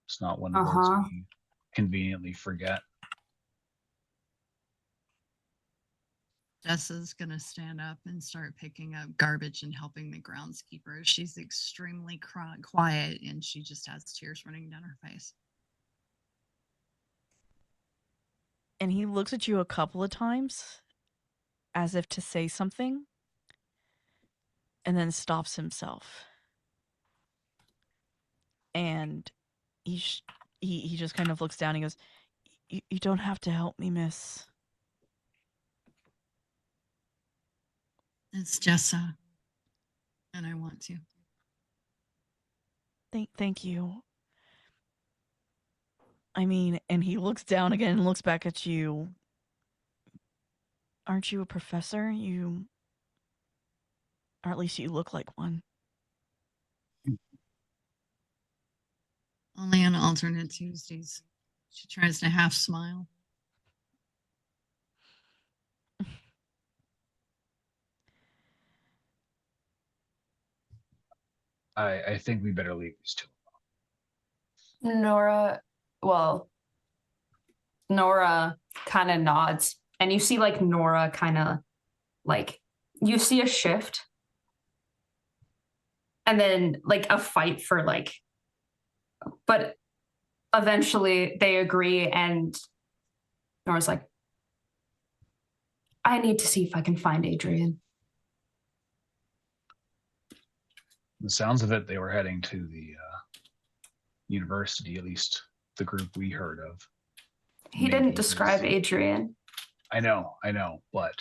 It's not one of those we conveniently forget.
Jessa's gonna stand up and start picking up garbage and helping the groundskeeper. She's extremely quiet and she just has tears running down her face.
And he looks at you a couple of times as if to say something and then stops himself. And he just kind of looks down and goes, you don't have to help me, miss.
It's Jessa. And I want to.
Thank you. I mean, and he looks down again and looks back at you. Aren't you a professor? Or at least you look like one.
Only on alternate Tuesdays. She tries to half smile.
I think we better leave these two.
Nora kind of nods, and you see like Nora kind of like, you see a shift and then like a fight for like, but eventually they agree, and Nora's like, I need to see if I can find Adrian.
The sounds of it, they were heading to the university, at least the group we heard of.
He didn't describe Adrian.
I know, but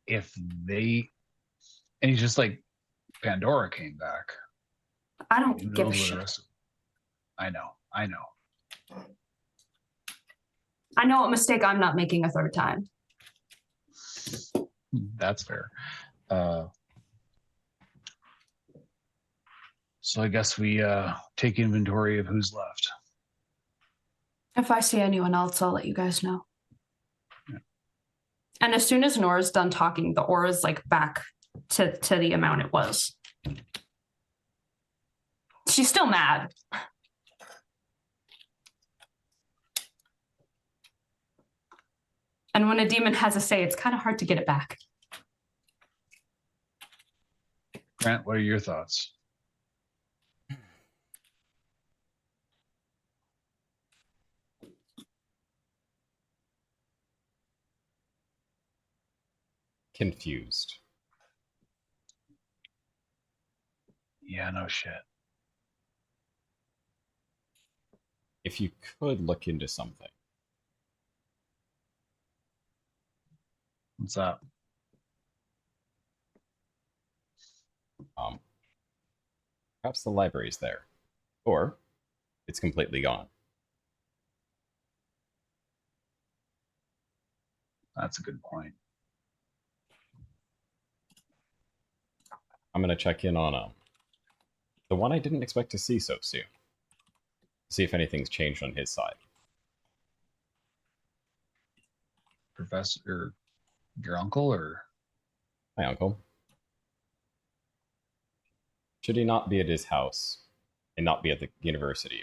if they, and he's just like, Pandora came back.
I don't give a shit.
I know.
I know what mistake I'm not making a third time.
That's fair. So I guess we take inventory of who's left.
If I see anyone else, I'll let you guys know.
Yeah.
And as soon as Nora's done talking, the aura's like back to the amount it was. She's still mad. And when a demon has a say, it's kind of hard to get it back.
Grant, what are your thoughts?
Confused.
Yeah, no shit.
if you could look into something.
What's up?
Perhaps the library's there. Or it's completely gone.
That's a good point.
I'm going to check in on the one I didn't expect to see so soon. See if anything's changed on his side.
Professor, your uncle, or
Hi, Uncle. Should he not be at his house and not be at the university,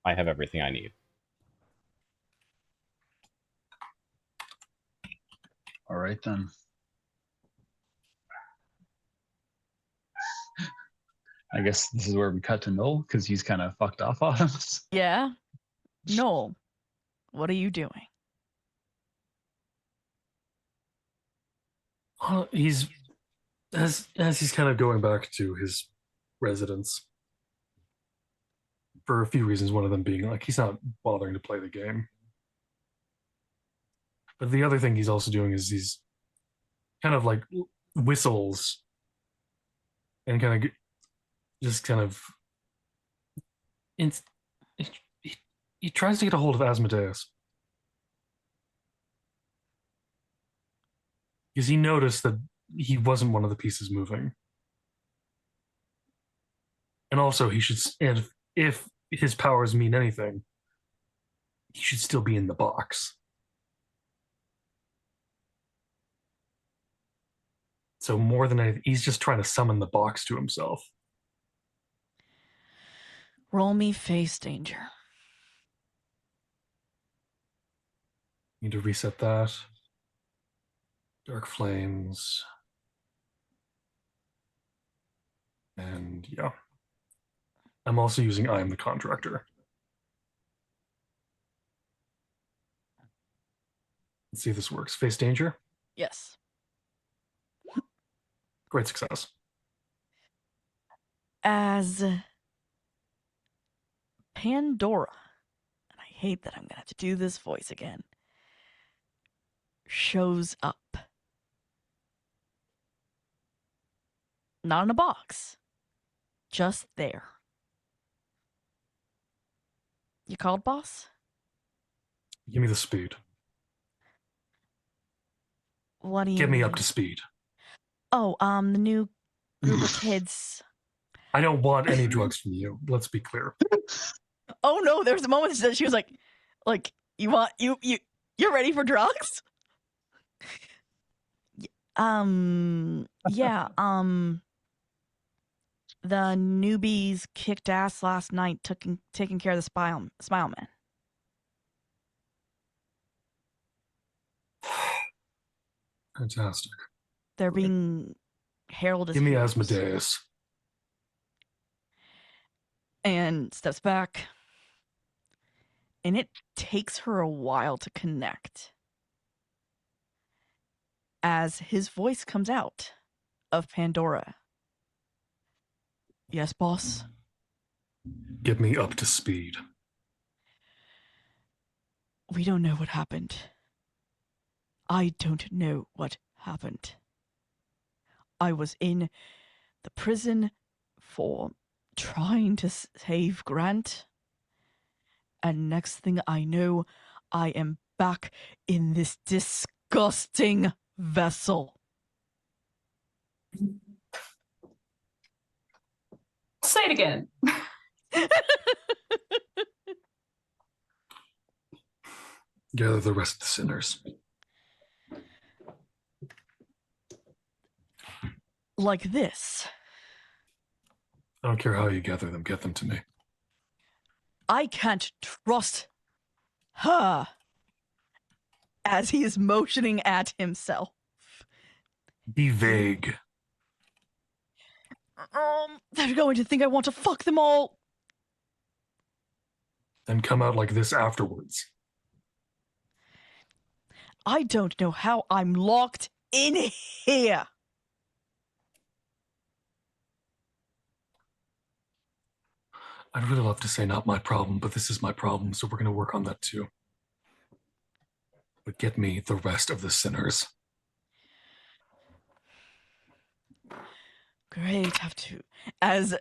I have everything I need.
all right then. I guess this is where we cut to Noel because he's kind of fucked off on us.
Yeah? Noel, what are you doing?
He's as he's kind of going back to his residence for a few reasons. One of them being like he's not bothering to play the game, but the other thing he's also doing is he's kind of like whistles and kind of just kind of he tries to get a hold of Asmodeus because he noticed that he wasn't one of the pieces moving. And also, he should, and if his powers mean anything, he should still be in the box. So more than anything, he's just trying to summon the box to himself.
Roll me face danger.
Need to reset that. Dark Flames. And yeah. I'm also using I am the contractor. Let's see if this works. Face danger.
Yes.
Great success.
As Pandora, and I hate that I'm going to have to do this voice again, shows up. Not in a box. Just there. You called, boss?
Give me the speed.
What do you
Get me
mean?
up to speed.
Oh, the new group of kids.
I don't want any drugs from you. Let's be clear.
Oh no, there was a moment that she was like, you're ready for drugs? Yeah, the newbies kicked ass last night, taking care of the Smile Man.
Fantastic.
They're being heralded as
Give me
heroes.
Asmodeus.
And steps back. And it takes her a while to connect. As his voice comes out of Pandora. Yes, boss?
Get me up to speed.
We don't know what happened. I don't know what happened. I was in the prison for trying to save Grant. And next thing I know, I am back in this disgusting vessel.
Say it again.
Gather the rest of the sinners.
Like this.
I don't care how you gather them, get them to me.
I can't trust her. As he is motioning at himself.
Be vague.
They're going to think I want to fuck them all.
Then come out like this afterwards.
I don't know how I'm locked in here.
I'd really love to say not my problem, but this is my problem, so we're going to work on that too. But get me the rest of the sinners.
Great, have to. As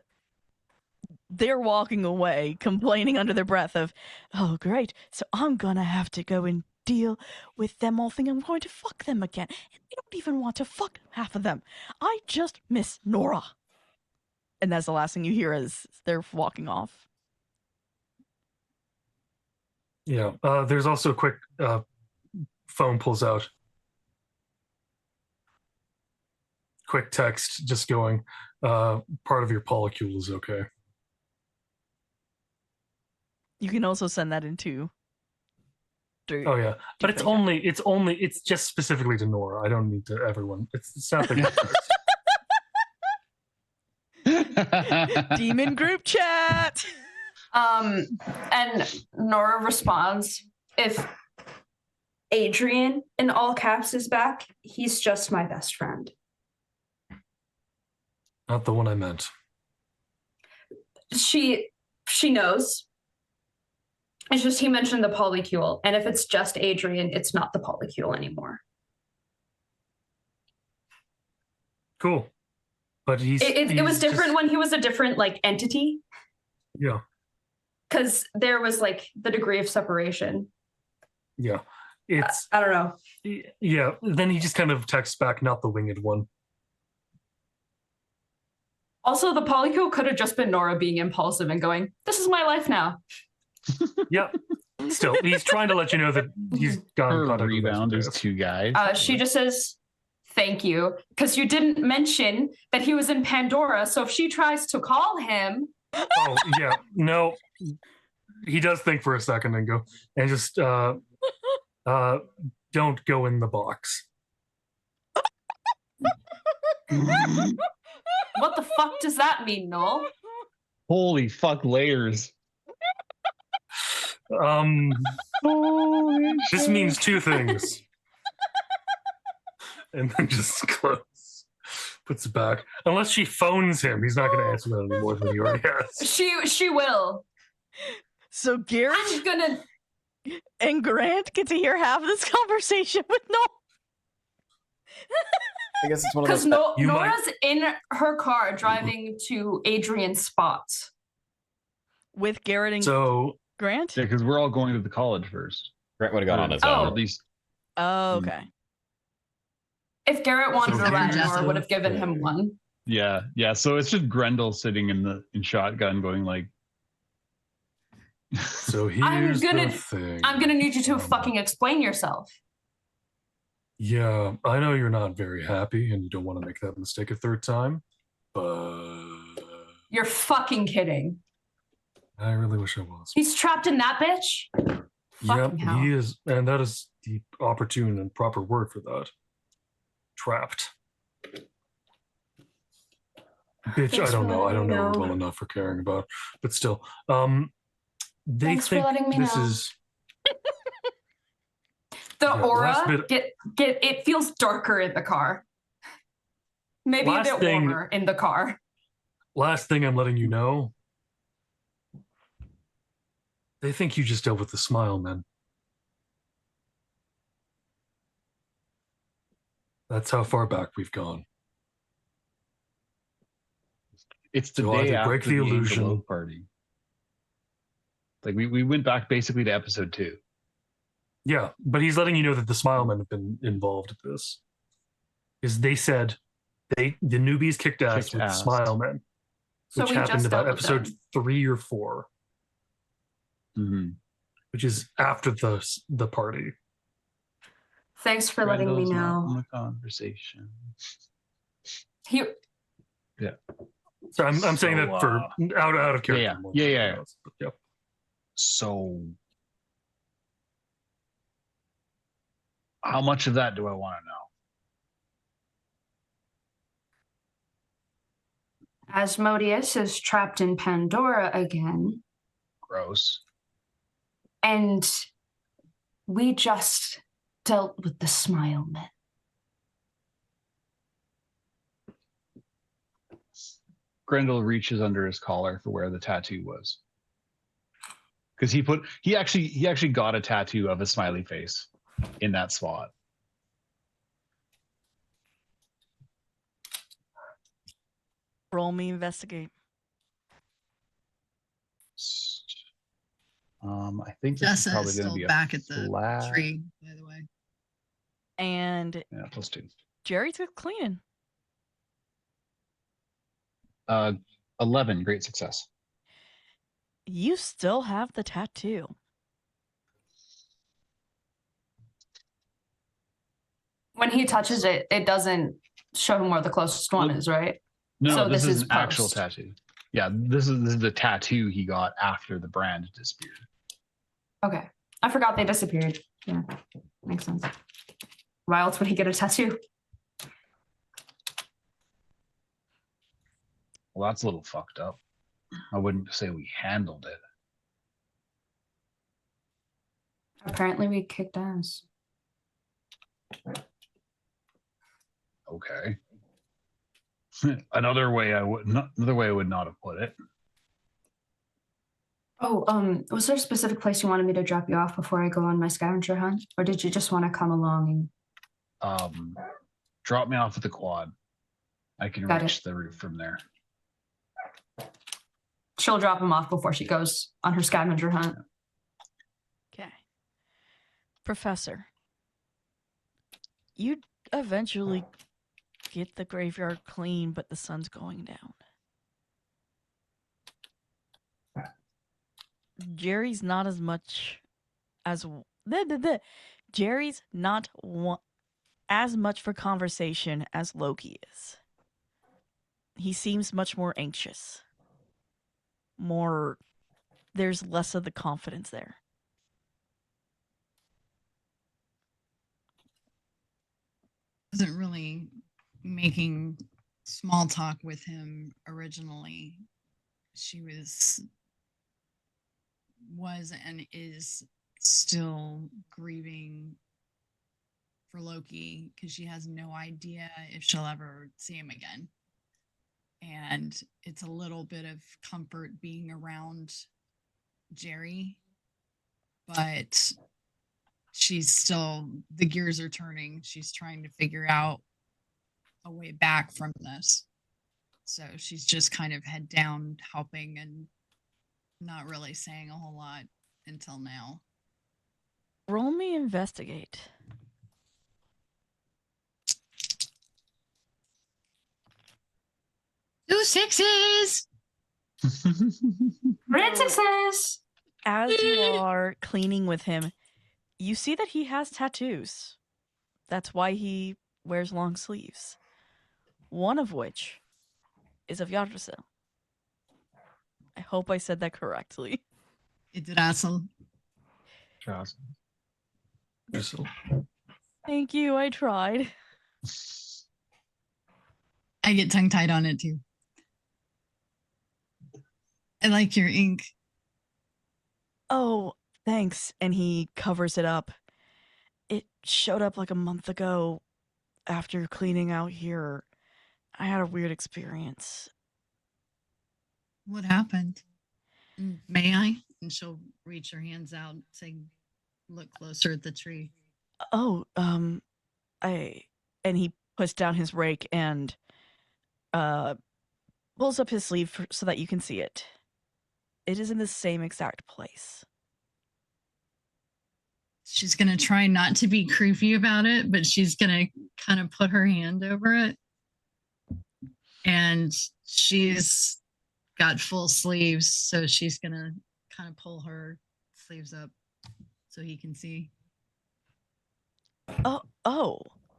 they're walking away, complaining under their breath of, oh, great, so I'm gonna have to go and deal with them all thinking I'm going to fuck them again. And they don't even want to fuck half of them. I just miss Nora. And that's the last thing you hear as they're walking off.
Yeah, there's also a quick phone pulls out. Quick text just going, part of your polycule is okay.
You can also send that into.
Oh yeah, but it's just specifically to Nora. I don't need to everyone. It's not
Demon group chat.
And Nora responds, if Adrian in all caps is back, he's just my best friend.
not the one I meant.
She knows. It's just he mentioned the polycule, and if it's just Adrian, it's not the polycule anymore.
Cool, but
it was different
just,
when he was a different like entity.
Yeah,
because there was like the degree of separation.
Yeah, it's
I don't know.
Yeah, then he just kind of texts back, not the winged one.
Also, the polycule could have just been Nora being impulsive and going, "This is my life now."
Yeah. Still, he's trying to let you know that he's gone.
Her rebound is two guys.
She just says, "Thank you," because you didn't mention that he was in Pandora. So if she tries to call him,
oh yeah, no, he does think for a second and go and just don't go in the box.
what the fuck does that mean, Noel?
Holy fuck, layers.
This means two things. And then just close. Puts it back. Unless she phones him, he's not going to answer that anymore than he already has.
She will.
So Garrett
I'm gonna
and Grant get to hear half of this conversation with Noel.
I guess it's one of
because
those.
Nora's in her car driving to Adrian's spots
with Garrett and Grant.
Yeah, because we're all going to the college first.
Grant would have gone on his
Oh.
own.
At least.
Oh, okay.
If Garrett wanted
So
a ride,
Garrett-
Nora would have given him one.
Yeah. So it's just Grendel sitting in shotgun, going like.
So here's the thing.
I'm gonna need you to fucking explain yourself.
Yeah, I know you're not very happy and you don't want to make that mistake a third time, but
You're fucking kidding.
I really wish I was.
He's trapped in that bitch? Fucking hell.
He is, and that is the opportune and proper word for that. Trapped. Bitch,
Thanks
I don't
for
know. I don't
letting me
know her
know.
well enough for caring about, but still. They
Thanks for
think
letting me
this
know.
is
The
Yeah,
aura,
last bit-
it feels darker in the car. Maybe
Last
a bit
thing-
warmer in the car.
last thing I'm letting you know. They think you just dealt with the smile, man. That's how far back we've gone.
It's the
So
day
either
after
break the
the Angel
illusion-
Oak party. Like we went back basically to episode 2.
Yeah, but he's letting you know that the Smile Men have been involved in this. Is they said the newbies kicked ass
Kicked
with
ass.
Smile Men,
So
which
we
happened
just
about
dealt with
episode
them.
3 or 4,
Mm-hmm.
which is after the party.
Thanks for letting me know.
In the conversation.
He,
So I'm saying
So,
that for out of character.
yeah.
more
Yeah,
than
yeah.
anything else, but yeah.
So, how much of that do I want to know?
Asmodeus is trapped in Pandora again,
Gross.
and we just dealt with the Smile Men.
Grendel reaches under his collar for where the tattoo was. Because he actually got a tattoo of a smiley face in that spot.
Roll me investigate.
I think this is
Jessa
probably
is
going to
still
be a
back at the
flat.
tree, by the way.
And
Yeah, +2.
Jerry's cleaning.
11, great success.
You still have the tattoo.
When he touches it, it doesn't show him where the closest one
Well,
is, right?
No,
So
this
this
is
is
an actual
post.
tattoo. Yeah, this is the tattoo he got after the brand disappeared.
Okay. I forgot they disappeared. Yeah, makes sense. Why else would he get a tattoo?
Well, that's a little fucked up. I wouldn't say we handled it.
Apparently we kicked ass.
Okay. Another way I would not have put it.
Oh, was there a specific place you wanted me to drop you off before I go on my scavenger hunt? Or did you just want to come along and
Drop me off at the quad. I can
Got
reach
it.
the roof from there.
she'll drop him off before she goes on her scavenger hunt?
Okay. Professor, you eventually get the graveyard clean, but the sun's going down. Jerry's not as much as Jerry's not as much for conversation as Loki is. He seems much more anxious. There's less of the confidence there.
Wasn't really making small talk with him originally. She was and is still grieving for Loki because she has no idea if she'll ever see him again. And it's a little bit of comfort being around Jerry, but she's still, the gears are turning. She's trying to figure out a way back from this. So she's just kind of head down helping and not really saying a whole lot until now.
Roll me investigate.
Two sixes.
Red success!
As you are cleaning with him, you see that he has tattoos. That's why he wears long sleeves. One of which is of Yggdrasil. I hope I said that correctly.
Yggdrasil.
Thank you, I tried.
I get tongue tied on it too. I like your ink.
Oh, thanks. And he covers it up. It showed up like a month ago after cleaning out here. I had a weird experience.
What happened? May I? And she'll reach her hands out, saying, look closer at the tree.
Oh, and he puts down his rake and pulls up his sleeve so that you can see it. It is in the same exact place.
She's going to try not to be creepy about it, but she's going to kind of put her hand over it. And she's got full sleeves, so she's going to kind of pull her sleeves up so he can see.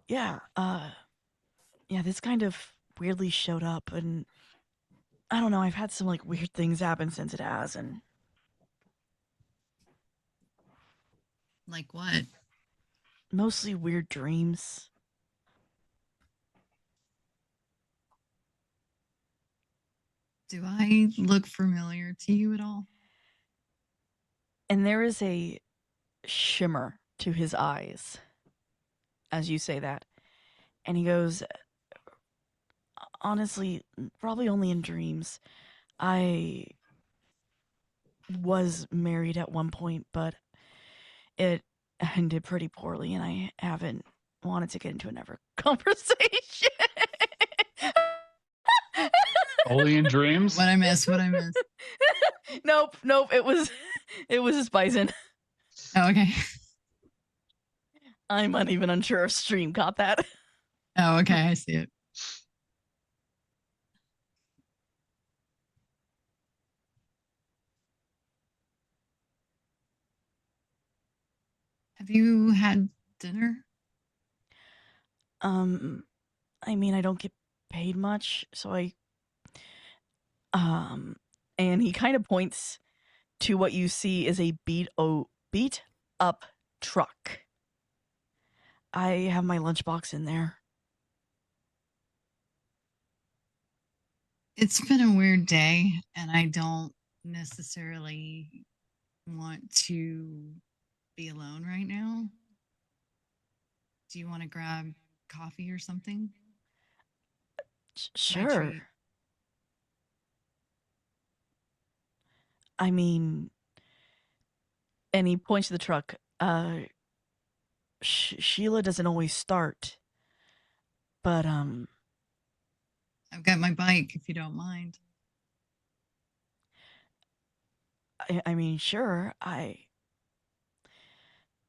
Yeah. Yeah, this kind of weirdly showed up, and I don't know, I've had some like weird things happen since it has, and
like what?
Mostly weird dreams.
Do I look familiar to you at all?
And there is a shimmer to his eyes as you say that. And he goes, honestly, probably only in dreams. I was married at one point, but it ended pretty poorly, and I haven't wanted to get into another conversation.
Only in dreams.
What I miss? What I miss?
Nope. It was his bison.
Oh, okay.
I'm uneven unsure if stream caught that.
Oh, okay. I see it. Have you had dinner?
I mean, I don't get paid much, so and he kind of points to what you see is a beat up truck. I have my lunchbox in there.
It's been a weird day, and I don't necessarily want to be alone right now. Do you want to grab coffee or something? Can I
Sure.
treat?
I mean, and he points to the truck. Sheila doesn't always start, but
I've got my bike if you don't mind.
I mean, sure.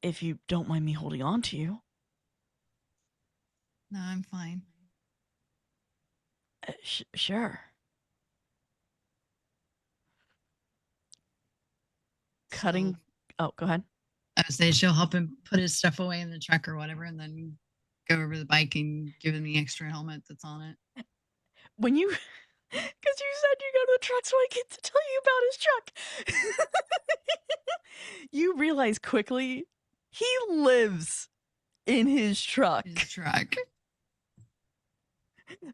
If you don't mind me holding on to you.
No, I'm fine.
Sure. Cutting. Oh, go ahead.
I would say she'll help him put his stuff away in the truck or whatever, and then go over the bike and give him the extra helmet that's on it.
When you, because you said you go to the truck, so I get to tell you about his truck. You realize quickly he lives in his truck.
His truck.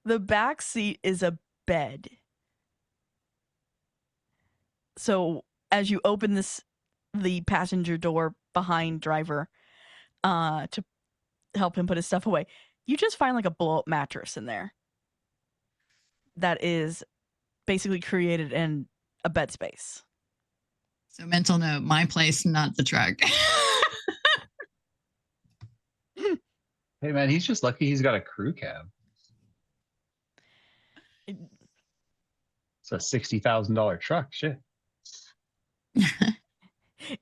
The back seat is a bed. So as you open the passenger door behind driver, to help him put his stuff away, you just find like a blow-up mattress in there that is basically created in a bed space.
So mental note, my place, not the truck.
Hey man, he's just lucky he's got a crew cab. It's a $60,000 truck. Shit.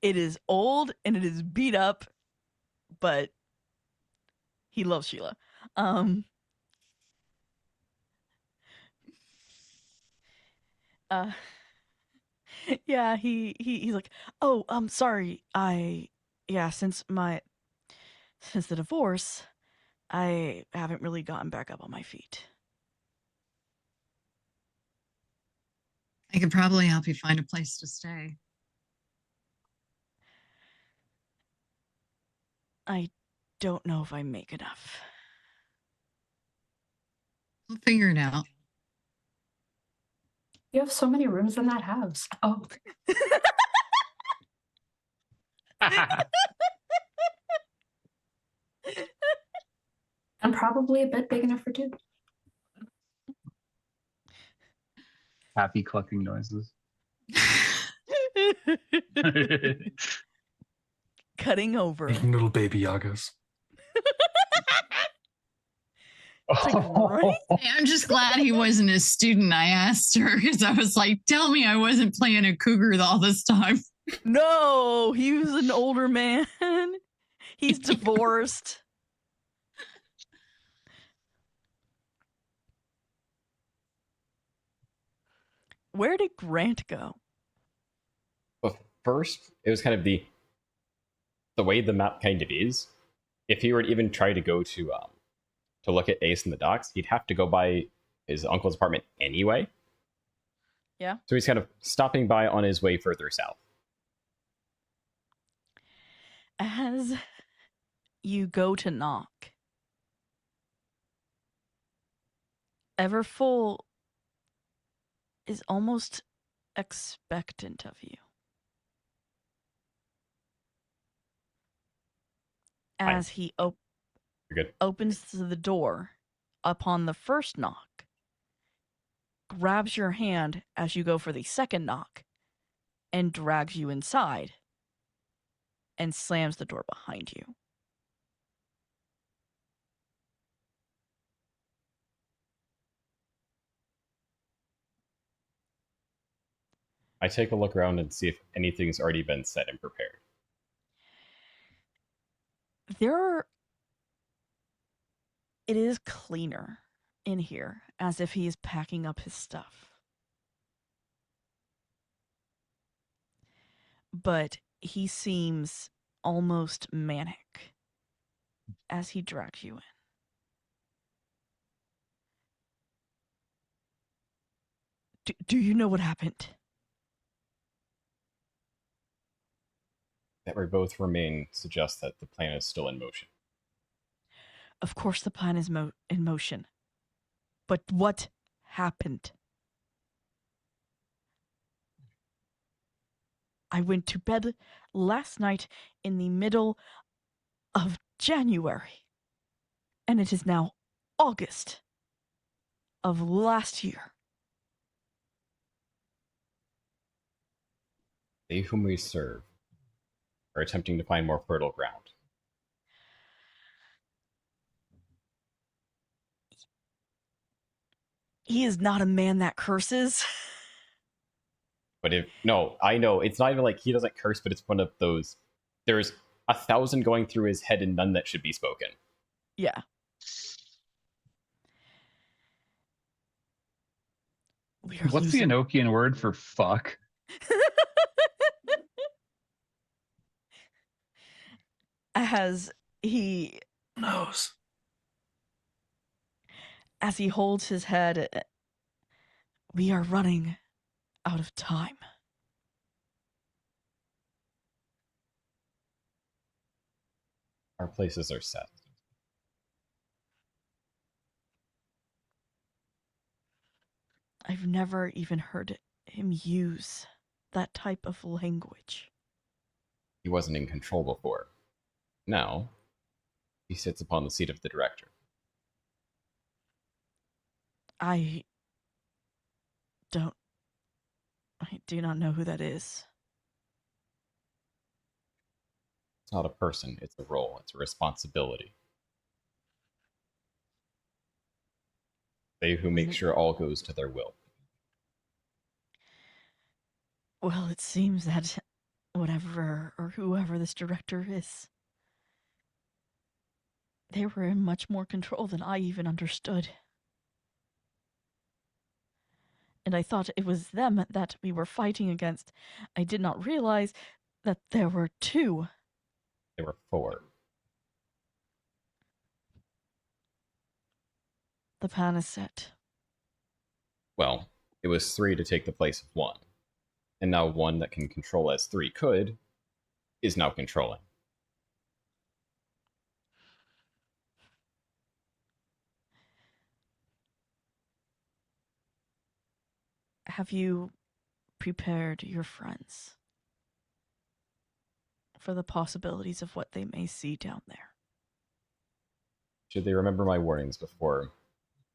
It is old and it is beat up, but he loves Sheila. Yeah, he's like, oh, I'm sorry. Since the divorce, I haven't really gotten back up on my feet.
I could probably help you find a place to stay.
I don't know if I make enough.
We'll figure it out.
You have so many rooms in that house. Oh, and probably a bit big enough for two.
Happy clucking noises.
Cutting over.
Little baby Yagas.
Like, right?
Hey, I'm just glad he wasn't a student. I asked her because I was like, tell me I wasn't playing a cougar all this time.
No, he was an older man. He's divorced. Where did Grant go?
Well, first, it was kind of the way the map kind of is. If he were to even try to go to look at Ace in the docks, he'd have to go by his uncle's apartment anyway.
Yeah.
So he's kind of stopping by on his way further south.
As you go to knock, Everfull is almost expectant of you. As he
You're good.
opens the door upon the first knock, grabs your hand as you go for the second knock and drags you inside and slams the door behind you.
I take a look around and see if anything's already been set and prepared.
It is cleaner in here, as if he is packing up his stuff. But he seems almost manic as he drags you in. Do you know what happened?
That we both remain suggests that the plan is still in motion.
Of course the plan is in motion. But what happened? I went to bed last night in the middle of January. And it is now August of last year.
They whom we serve are attempting to find more fertile ground.
He is not a man that curses.
But I know, it's not even like he doesn't curse, but it's one of those, there's 1,000 going through his head and none that should be spoken.
Yeah.
What's the Enochian word for fuck?
As he
knows.
As he holds his head, we are running out of time.
Our places are set.
I've never even heard him use that type of language.
He wasn't in control before. Now, he sits upon the seat of the director.
I do not know who that is.
It's not a person, it's a role, it's a responsibility. They who make sure all goes to their will.
Well, it seems that whatever or whoever this director is, they were in much more control than I even understood. And I thought it was them that we were fighting against. I did not realize that there were two.
There were 4.
The plan is set.
Well, it was 3 to take the place of 1. And now 1 that can control as 3 could is now controlling.
Have you prepared your friends for the possibilities of what they may see down there?
Should they remember my warnings before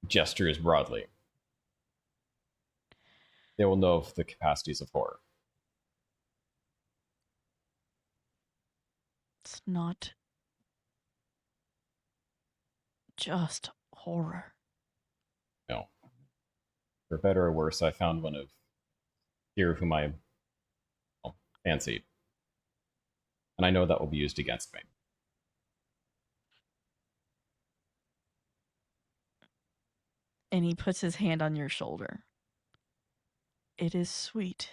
gestures broadly? They will know of the capacities of horror.
It's not just horror.
No. For better or worse, I found one of here whom I fancied. And I know that will be used against me.
And he puts his hand on your shoulder. It is sweet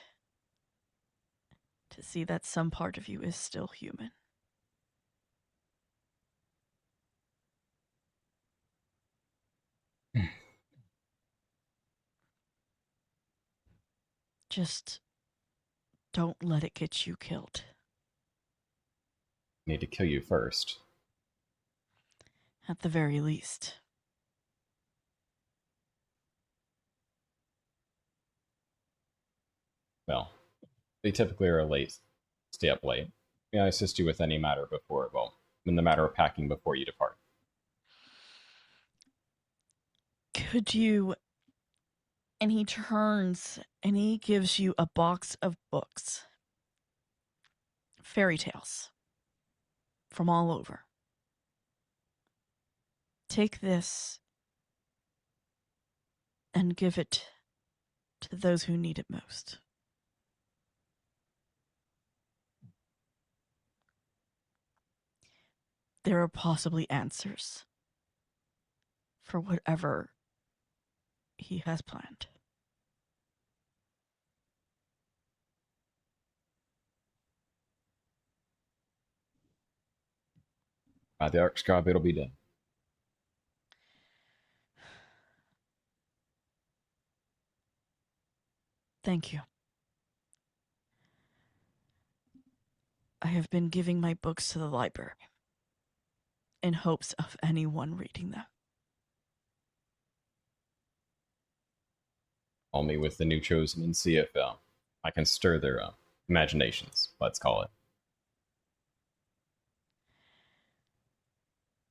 to see that some part of you is still human. Just don't let it get you killed.
I need to kill you first.
At the very least.
Well, they typically are stay up late. May I assist you with any matter in the matter of packing before you depart?
Could you And he turns and he gives you a box of books. Fairy tales from all over. Take this and give it to those who need it most. There are possibly answers for whatever he has planned.
By the Arc's job, it'll be done.
Thank you. I have been giving my books to the library in hopes of anyone reading them.
Call me with the new chosen in CFL. I can stir their imaginations, let's call it.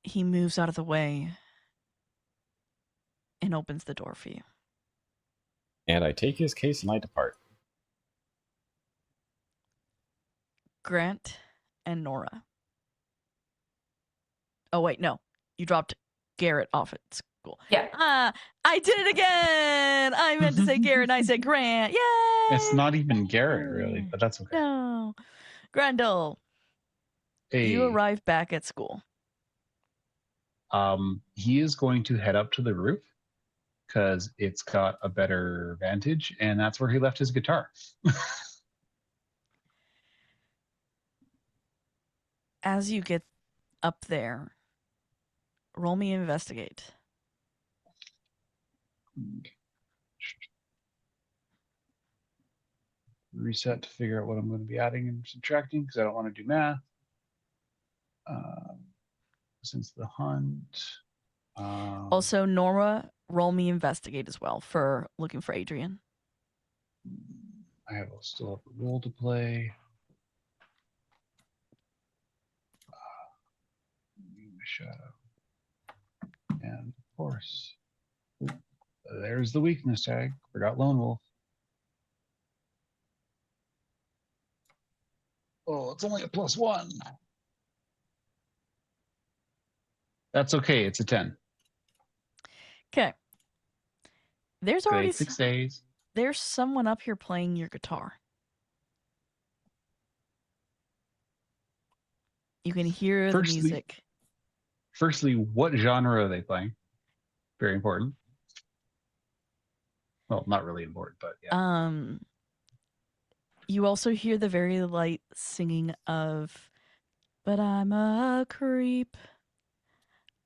He moves out of the way and opens the door for you.
And I take his case and I depart.
Grant and Nora. Oh, wait, no. You dropped Garrett off at school.
Yeah.
I did it again. I meant to say Garrett and I said Grant. Yay!
It's not even Garrett, really, but that's okay.
No. Grendel,
Hey,
you arrive back at school.
he is going to head up to the roof because it's got a better vantage, and that's where he left his guitar.
As you get up there, roll me investigate.
Reset to figure out what I'm going to be adding and subtracting because I don't want to do math. Since the hunt.
Also, Nora, roll me investigate as well for looking for Adrian.
I still have a role to play. Shadow. And of course, there's the weakness tag. Forgot Lone Wolf. Oh, it's only a +1. That's okay. It's a 10.
Okay. There's already
Grade 6 days.
there's someone up here playing your guitar. You can hear the music.
Firstly, what genre are they playing? Very important. Well, not really important, but yeah.
You also hear the very light singing of, but I'm a creep.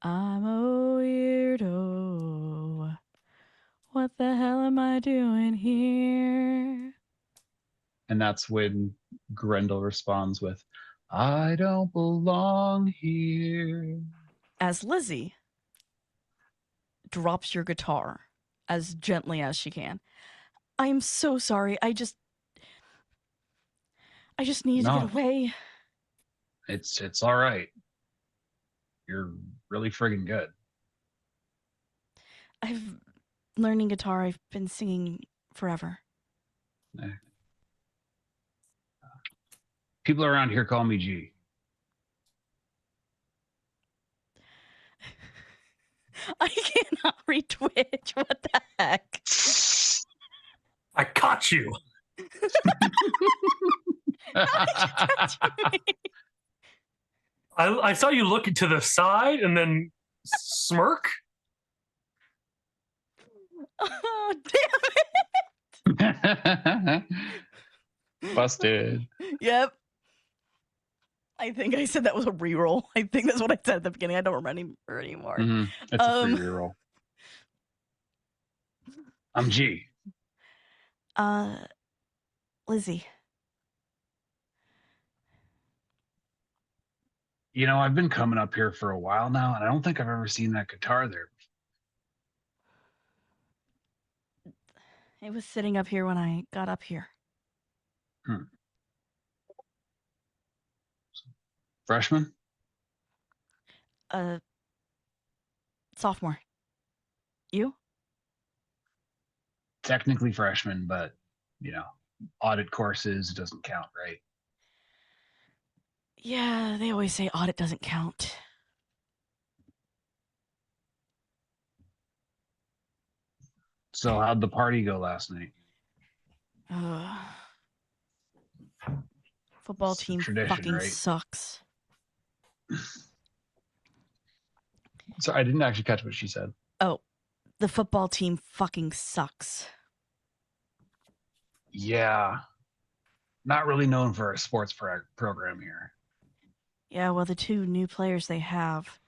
I'm a weirdo. What the hell am I doing here?
And that's when Grendel responds with, I don't belong here.
As Lizzie drops your guitar as gently as she can. I'm so sorry. I just needed to
No.
get away.
It's all right. You're really friggin' good.
I've learning guitar. I've been singing forever.
People around here call me G.
I cannot read Twitch. What the heck?
I caught you.
How did you catch me?
I saw you looking to the side and then smirk.
Oh, damn it.
Busted.
Yep. I think I said that was a reroll. I think that's what I said at the beginning. I don't remember anymore.
Mm-hmm. It's a free reroll. I'm G.
Lizzie.
You know, I've been coming up here for a while now, and I don't think I've ever seen that guitar there.
It was sitting up here when I got up here.
Freshman?
Sophomore. You?
technically freshman, but audit courses doesn't count, right?
Yeah, they always say audit doesn't count.
So how'd the party go last night?
Football
It's a
team
tradition,
fucking
right?
sucks.
So I didn't actually catch what she said.
Oh, the football team fucking sucks.
Yeah. Not really known for a sports program here.
Yeah, well, the two new players they have,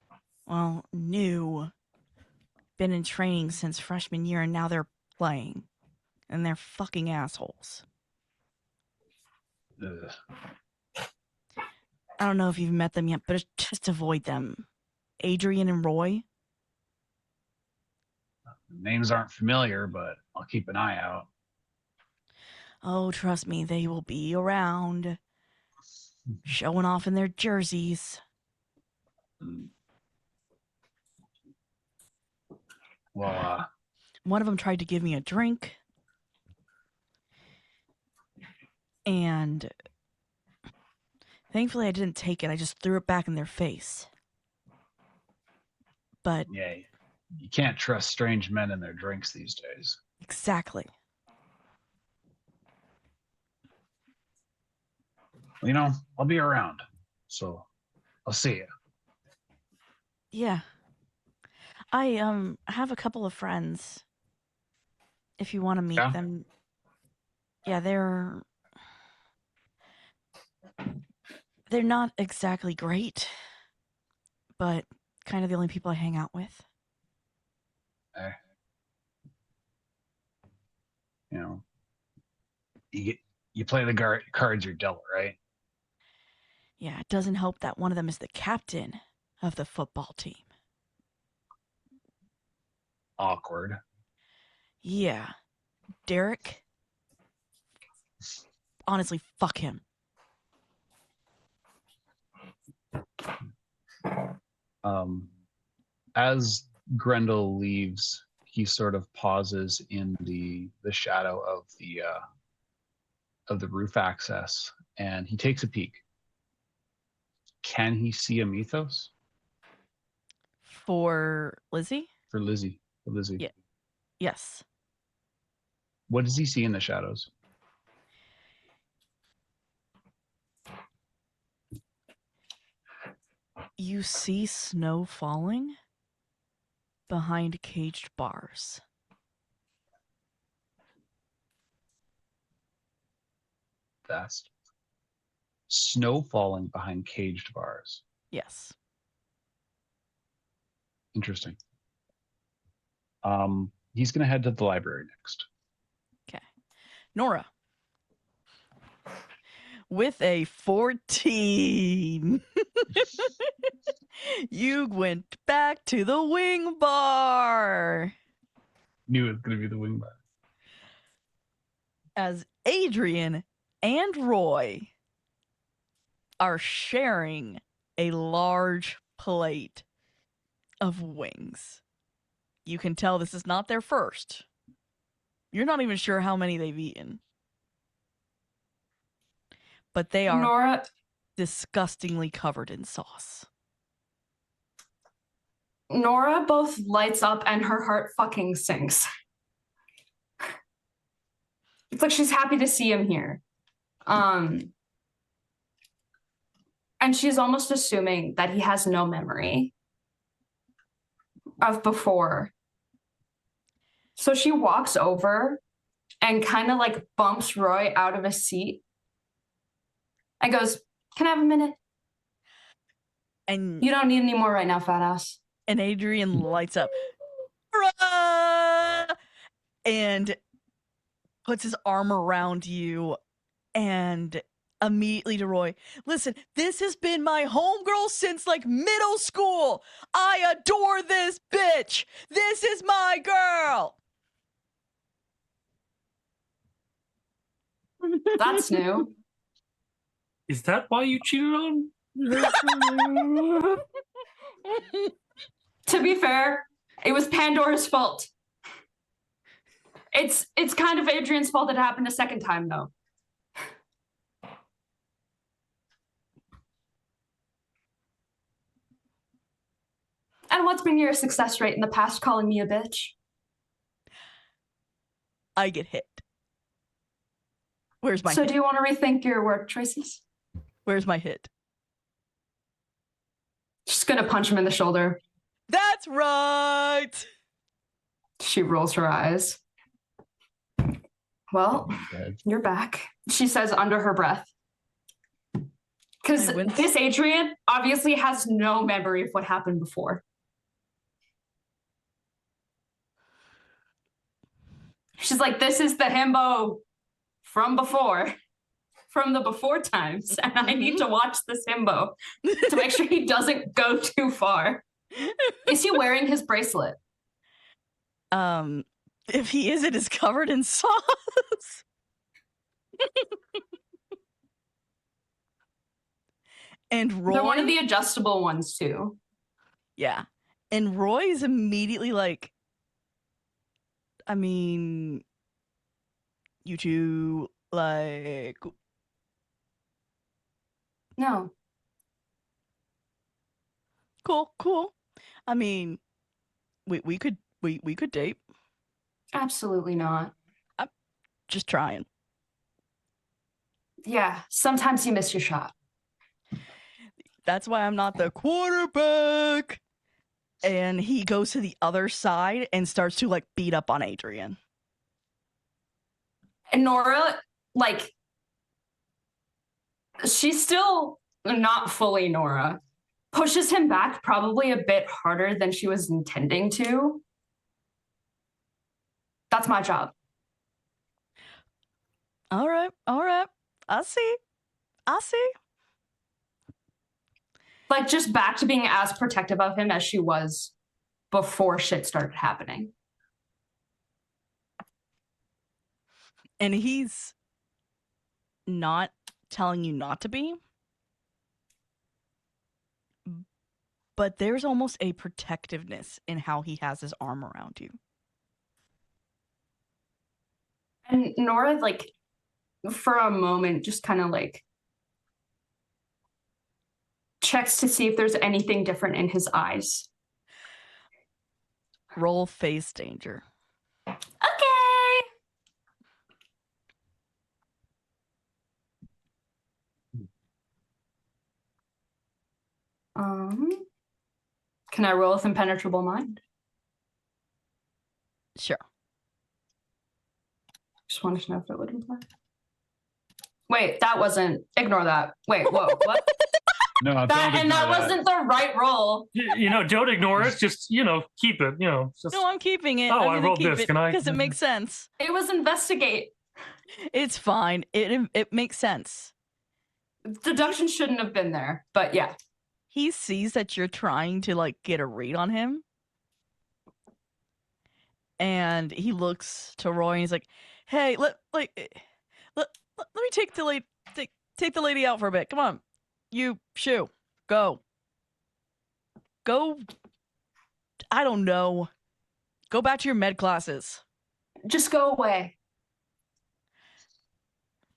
well, been in training since freshman year, and now they're playing. And they're fucking assholes.
Ugh.
I don't know if you've met them yet, but just avoid them. Adrian and Roy.
Names aren't familiar, but I'll keep an eye out.
Oh, trust me, they will be around. Showing off in their jerseys.
Well,
One of them tried to give me a drink. And thankfully I didn't take it. I just threw it back in their face. But
yeah, you can't trust strange men and their drinks these days.
exactly.
I'll be around. So I'll see you.
Yeah. I have a couple of friends. If you want to meet
Yeah?
them. Yeah, they're not exactly great, but kind of the only people I hang out with.
Eh. You play the cards you're dealt, right?
Yeah, it doesn't help that one of them is the captain of the football team.
Awkward.
Yeah. Derek. Honestly, fuck him.
As Grendel leaves, he sort of pauses in the shadow of the roof access, and he takes a peek. Can he see a mythos?
For Lizzie?
For Lizzie.
Yeah. Yes.
What does he see in the shadows?
You see snow falling behind caged bars.
That's snow falling behind caged bars.
Yes.
Interesting. He's going to head to the library next.
Okay. Nora. With a 14. You went back to the wing bar.
Knew it was going to be the wing bar.
As Adrian and Roy are sharing a large plate of wings. You can tell this is not their first. You're not even sure how many they've eaten. But they are
Nora,
disgustingly covered in sauce.
Nora both lights up and her heart fucking sinks. It's like she's happy to see him here. And she's almost assuming that he has no memory of before. So she walks over and kind of like bumps Roy out of his seat and goes, "Can I have a minute?
And
You don't need any more right now, fat ass."
And Adrian lights up. Bruh! And puts his arm around you and immediately to Roy, "Listen, this has been my homegirl since like middle school. I adore this bitch. This is my girl."
That's new.
Is that why you cheated on?
To be fair, it was Pandora's fault. It's kind of Adrian's fault it happened a second time, though. And what's been your success rate in the past calling me a bitch?
I get hit. Where's my
So
hit?
do you want to rethink your work choices?
Where's my hit?
Just gonna punch him in the shoulder.
That's right.
She rolls her eyes. Well, you're back, she says under her breath. Because this Adrian obviously has no memory of what happened before. She's like, this is the himbo from before, from the before times, and I need to watch this himbo to make sure he doesn't go too far. Is he wearing his bracelet?
If he is, it is covered in sauce. And Roy,
They're one of the adjustable ones too.
yeah, and Roy is immediately like, I mean, you two, like,
No.
cool. I mean, we could date.
Absolutely not.
Just trying.
Yeah, sometimes you miss your shot.
That's why I'm not the quarterback. And he goes to the other side and starts to like beat up on Adrian.
And Nora, like, she's still not fully Nora, pushes him back probably a bit harder than she was intending to. That's my job.
All right. I see.
Like, just back to being as protective of him as she was before shit started happening.
And he's not telling you not to be. But there's almost a protectiveness in how he has his arm around you.
And Nora, like, for a moment, just kind of like checks to see if there's anything different in his eyes.
Roll face danger.
Okay. Can I roll with impenetrable mind?
Sure.
Just wanted to know if it would imply. Wait, that wasn't. Ignore that. Wait, whoa, what?
No,
that wasn't the right roll.
Don't ignore it. Just keep it. Just...
No, I'm keeping it.
Oh, I rolled this. Can I?
Because it makes sense.
It was investigate.
It's fine. It makes sense.
Deduction shouldn't have been there, but yeah.
He sees that you're trying to like get a read on him. And he looks to Roy and he's like, "Hey, let me take the lady out for a bit. Come on. You shoo. Go. I don't know. Go back to your med classes.
Just go away."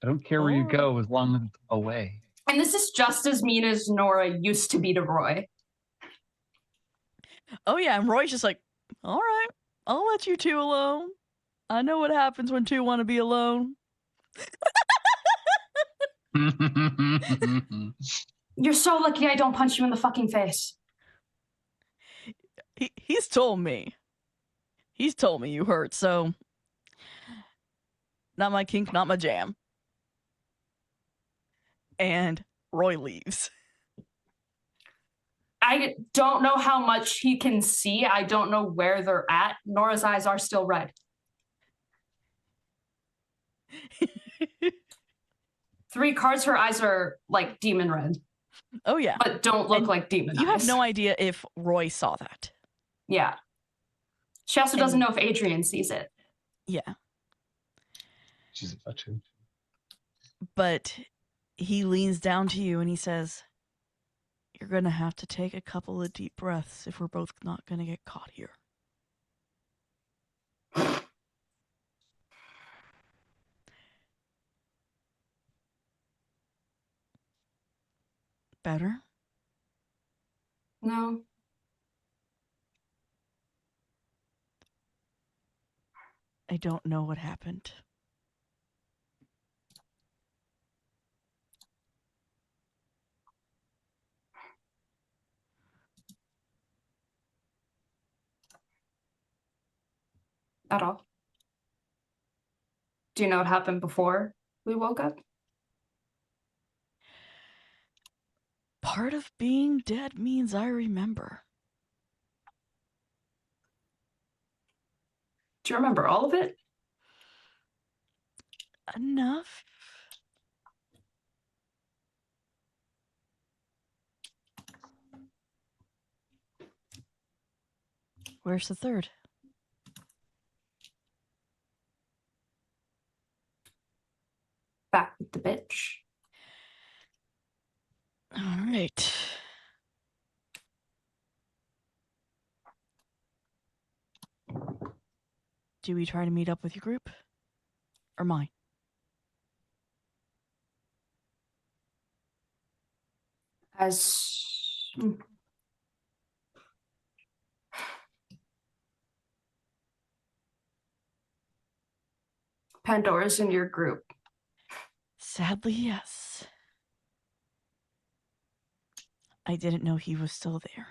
I don't care where you go as long as it's away.
And this is just as mean as Nora used to be to Roy.
Oh yeah, and Roy's just like, "All right, I'll let you two alone. I know what happens when two want to be alone."
You're so lucky I don't punch you in the fucking face.
He's told me. He's told me you hurt, so not my kink, not my jam. And Roy leaves.
I don't know how much he can see. I don't know where they're at. Nora's eyes are still red. 3 cards, her eyes are like demon red.
Oh yeah.
But don't look like demon eyes.
You have no idea if Roy saw that.
Yeah. She also doesn't know if Adrian sees it.
Yeah.
She's about to.
But he leans down to you and he says, "You're going to have to take a couple of deep breaths if we're both not going to get caught here." better?
No.
I don't know what happened.
At all. Do you know what happened before we woke up?
Part of being dead means I remember.
Do you remember all of it?
Enough. Where's the third?
Back with the bitch.
All right. Do we try to meet up with your group? Or mine?
As Pandora's in your group.
Sadly, yes. I didn't know he was still there.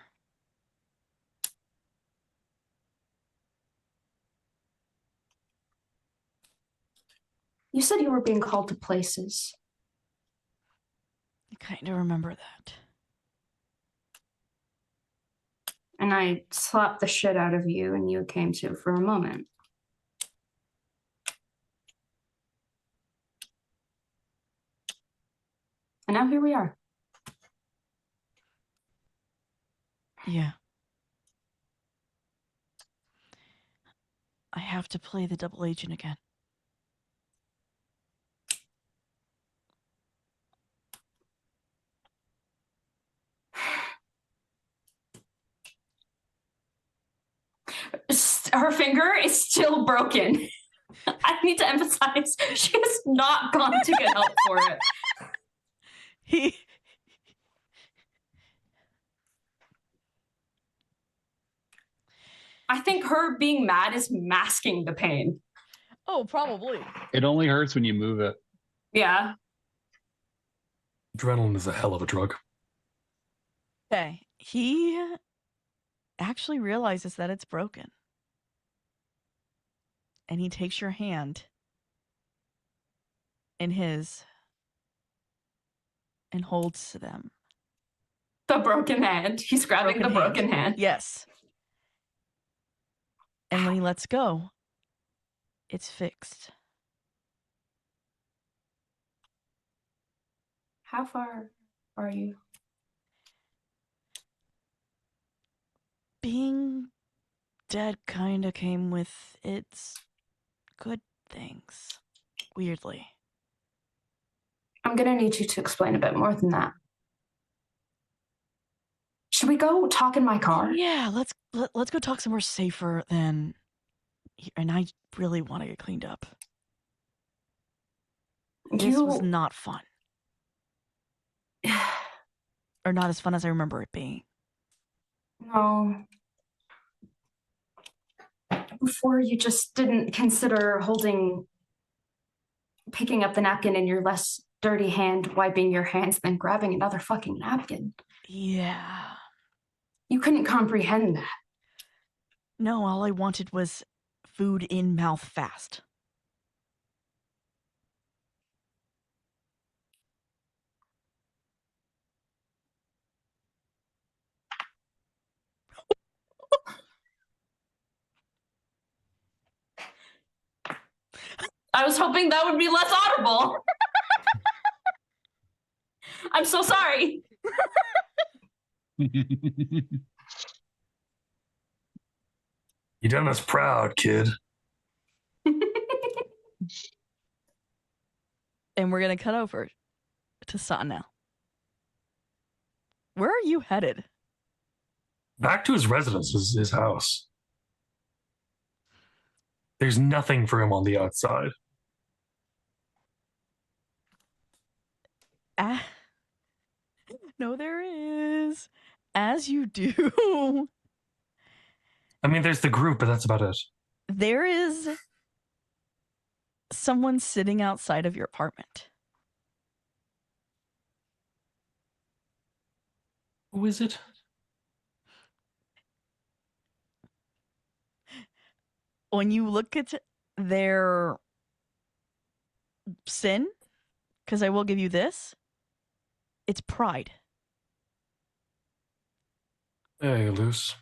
You said you were being called to places.
I kind of remember that.
And I slapped the shit out of you, and you came to for a moment. And now here we are.
Yeah. I have to play the double agent again.
Her finger is still broken. I need to emphasize, she has not gone to get help for it.
He...
I think her being mad is masking the pain.
Oh, probably.
It only hurts when you move it.
Yeah.
Adrenaline is a hell of a drug.
Okay. He actually realizes that it's broken. And he takes your hand in his and holds to them.
The broken hand. He's grabbing the broken hand.
Yes. And when he lets go, it's fixed.
How far are you?
Being dead kind of came with its good things. Weirdly.
I'm gonna need you to explain a bit more than that. Should we go talk in my car?
Yeah, let's go talk somewhere safer than here. And I really want to get cleaned up. This was not fun. Or not as fun as I remember it being.
No. Before you just didn't consider picking up the napkin in your less dirty hand, wiping your hands, then grabbing another fucking napkin.
Yeah.
You couldn't comprehend that.
No, all I wanted was food in mouth fast.
I was hoping that would be less audible. I'm so sorry.
You done us proud, kid.
And we're going to cut over to San now. Where are you headed?
Back to his residence, his house. There's nothing for him on the outside.
No, there is. As you do,
I mean, there's the group, but that's about it.
there is someone sitting outside of your apartment.
Who is it?
When you look at their sin, because I will give you this, it's pride.
Hey, Luce.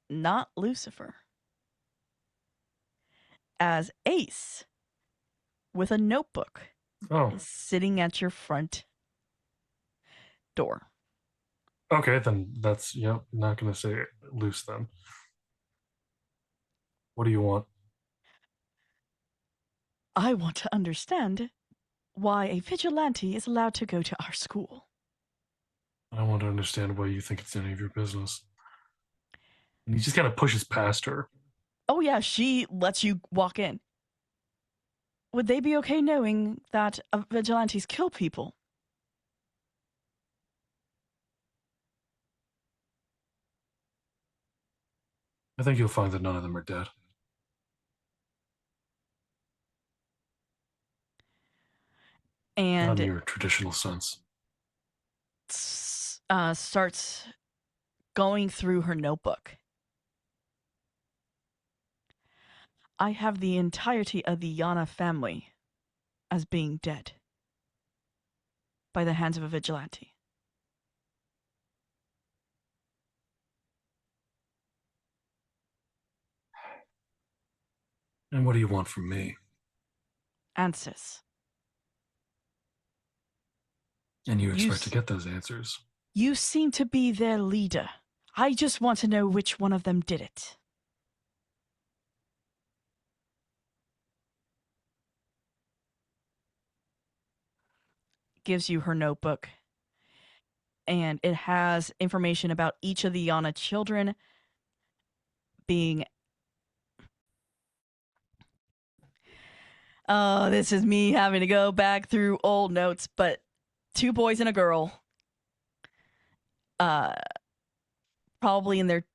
Not Lucifer. As Ace, with a notebook,
Oh,
is sitting at your front door.
okay, then that's, not going to say Luce then. What do you want?
I want to understand why a vigilante is allowed to go to our school.
I want to understand why you think it's any of your business. And he just kind of pushes past her.
Oh, yeah, she lets you walk in. Would they be okay knowing that vigilantes kill people?
I think you'll find that none of them are dead. Not in
And
your traditional sense.
starts going through her notebook. I have the entirety of the Yana family as being dead by the hands of a vigilante.
And what do you want from me?
Answers.
And you expect to get those answers.
You seem to be their leader. I just want to know which one of them did it. Gives you her notebook. And it has information about each of the Yana children being... Oh, this is me having to go back through old notes, but 2 boys and a girl. Probably in their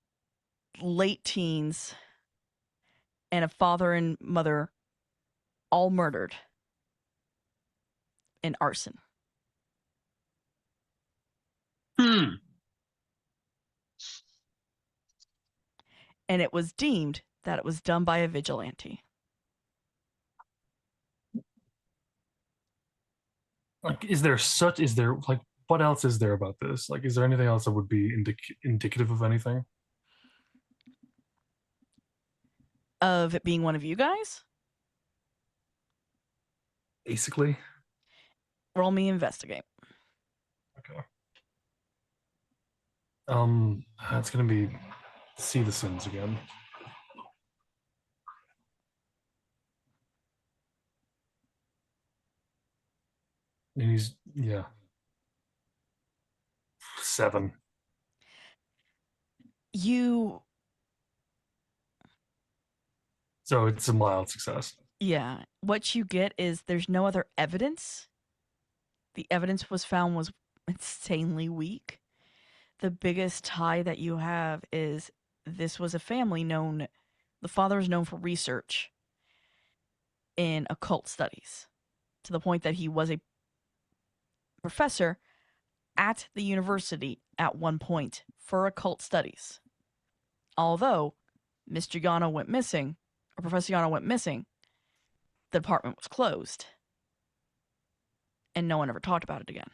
late teens. And a father and mother all murdered in arson.
Hmm.
And it was deemed that it was done by a vigilante.
Like, what else is there about this? Like, is there anything else that would be indicative of anything?
Of it being one of you guys?
Basically.
Roll me investigate.
Okay. It's gonna be see the sins again. And he's 7. So it's a mild success.
Yeah. What you get is there's no other evidence. The evidence was found was insanely weak. The biggest tie that you have is this was a family known, the father is known for research in occult studies, to the point that he was a professor at the university at one point for occult studies. Although Mr. Yano went missing, or Professor Yano went missing, the department was closed. And no one ever talked about it again.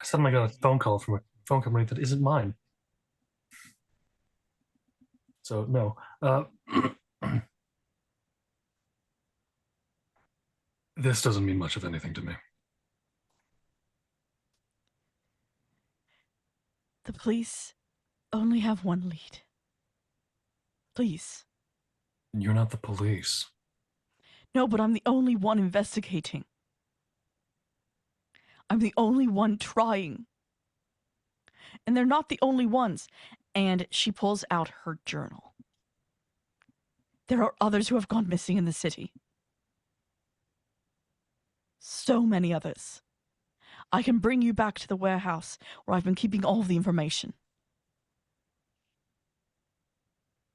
I suddenly got a phone call from a phone company that isn't mine. So no. This doesn't mean much of anything to me.
The police only have one lead. Please.
You're not the police.
No, but I'm the only one investigating. I'm the only one trying. And they're not the only ones. And she pulls out her journal. There are others who have gone missing in the city. So many others. I can bring you back to the warehouse where I've been keeping all of the information.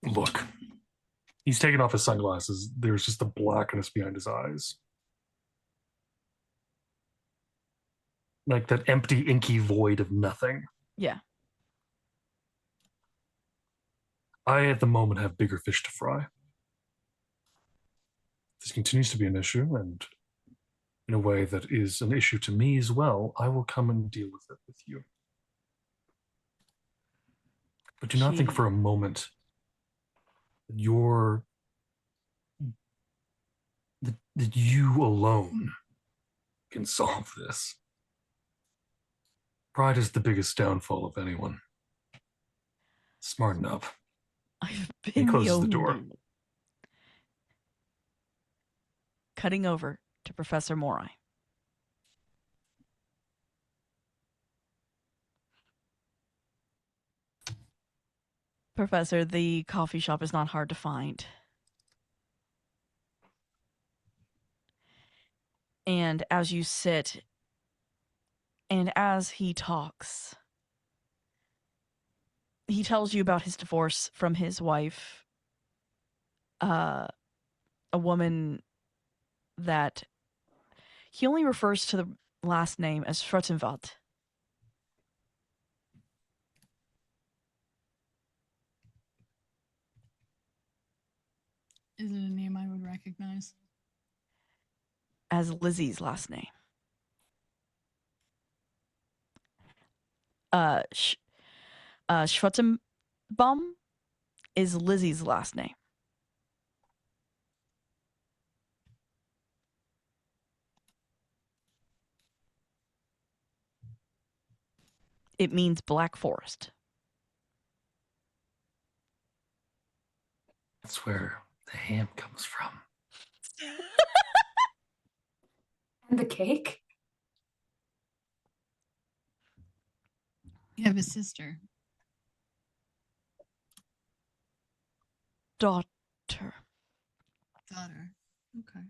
Look, he's taken off his sunglasses. There's just a blackness behind his eyes. Like that empty, inky void of nothing.
Yeah.
I, at the moment, have bigger fish to fry. This continues to be an issue, and in a way that is an issue to me as well, I will come and deal with it with you. But do not think for a moment that that you alone can solve this. Pride is the biggest downfall of anyone. Smarten up.
I've
He
been
closes the door.
Cutting over to Professor Morai. Professor, the coffee shop is not hard to find. And as you sit, and as he talks, he tells you about his divorce from his wife, a woman that he only refers to the last name as Schwarzenwald.
Is it a name I would recognize?
As Lizzie's last name. Schwarzenbaum is Lizzie's last name. It means Black Forest.
That's where the ham comes from.
And the cake?
You have a sister.
Daughter.
Daughter. Okay.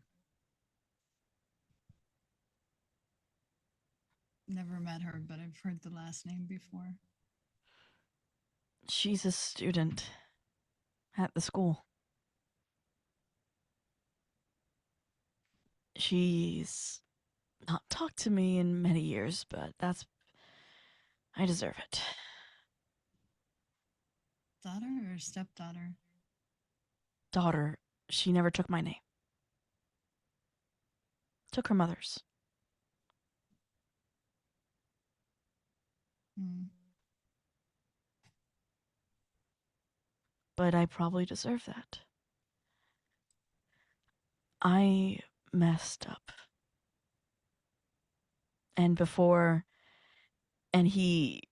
Never met her, but I've heard the last name before.
She's a student at the school. She's not talked to me in many years, but I deserve it.
Daughter or stepdaughter?
Daughter, she never took my name. Took her mother's.
Hmm.
But I probably deserve that. I messed up. And he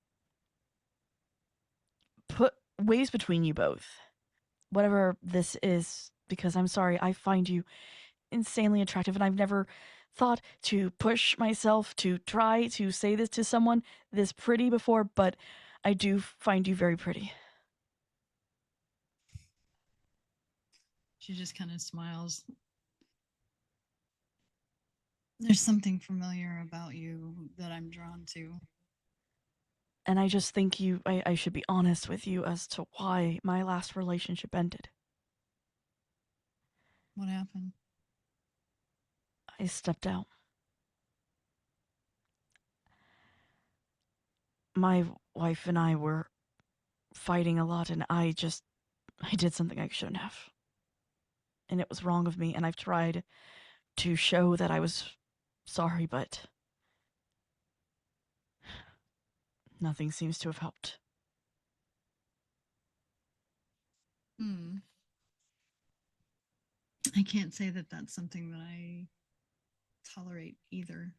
put ways between you both. Whatever this is, because I'm sorry, I find you insanely attractive, and I've never thought to push myself to try to say this to someone this pretty before, but I do find you very pretty.
She just kind of smiles. There's something familiar about you that I'm drawn to.
And I just think I should be honest with you as to why my last relationship ended.
What happened?
I stepped out. My wife and I were fighting a lot, and I did something I shouldn't have. And it was wrong of me, and I've tried to show that I was sorry, but nothing seems to have helped.
I can't say that that's something that I tolerate either.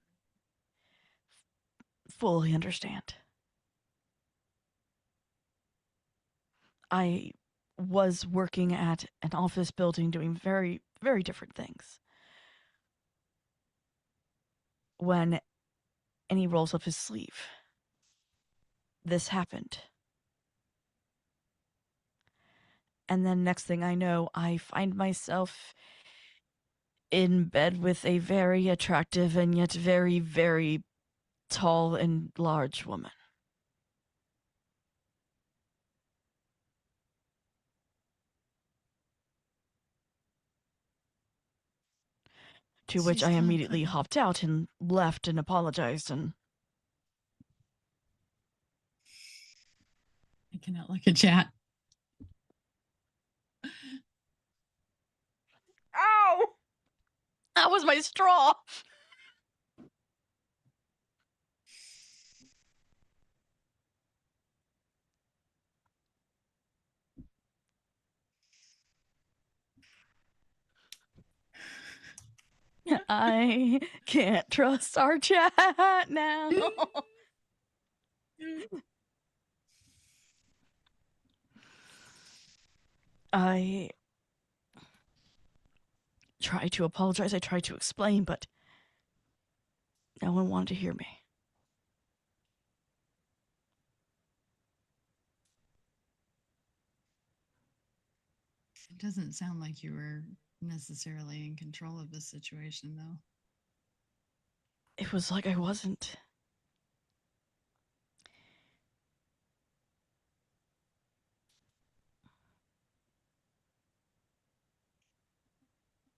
Fully understand. I was working at an office building doing very, very different things. And he rolls up his sleeve. This happened. And then next thing I know, I find myself in bed with a very attractive and yet very, very tall and large woman. To which
She's
I
kinda
immediately
putting-
hopped out and left and apologized and
I cannot look at chat.
ow! That was my straw. I can't trust our chat now. I tried to apologize. I tried to explain, but no one wanted to hear me.
It doesn't sound like you were necessarily in control of the situation, though.
It was like I wasn't.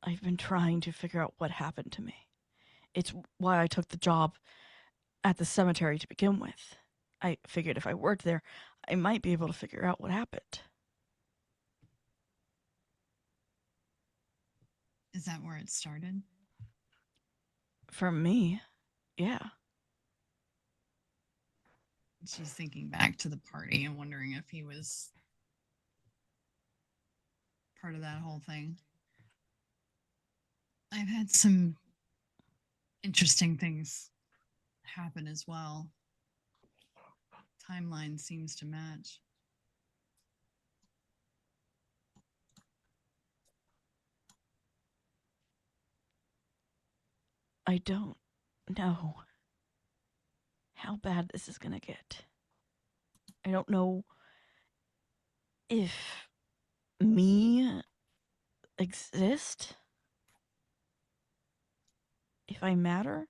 I've been trying to figure out what happened to me. It's why I took the job at the cemetery to begin with. I figured if I worked there, I might be able to figure out what happened.
Is that where it started?
For me, yeah.
She's thinking back to the party and wondering if he was part of that whole thing. I've had some interesting things happen as well. Timeline seems to match.
I don't know how bad this is gonna get. I don't know if me exist, if I matter.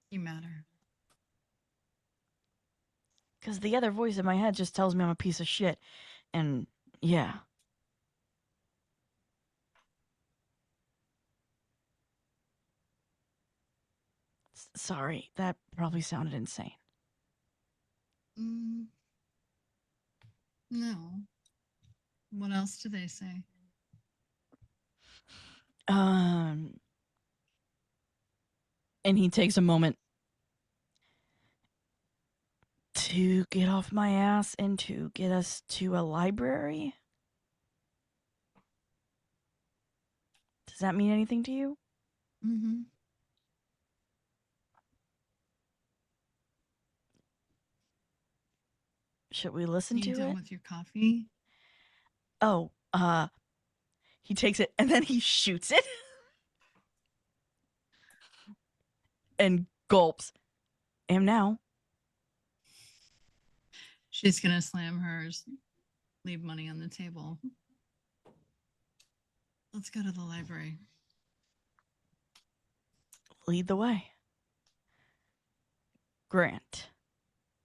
You matter.
Because the other voice in my head just tells me I'm a piece of shit. And yeah. Sorry, that probably sounded insane.
No. What else do they say?
And he takes a moment to get off my ass and to get us to a library. Does that mean anything to you?
Mm-hmm.
Should we listen
Are you
to
done
it?
with your coffee?
Oh, he takes it and then he shoots it and gulps. Am now.
She's gonna slam hers, leave money on the table. Let's go to the library.
Lead the way. Grant.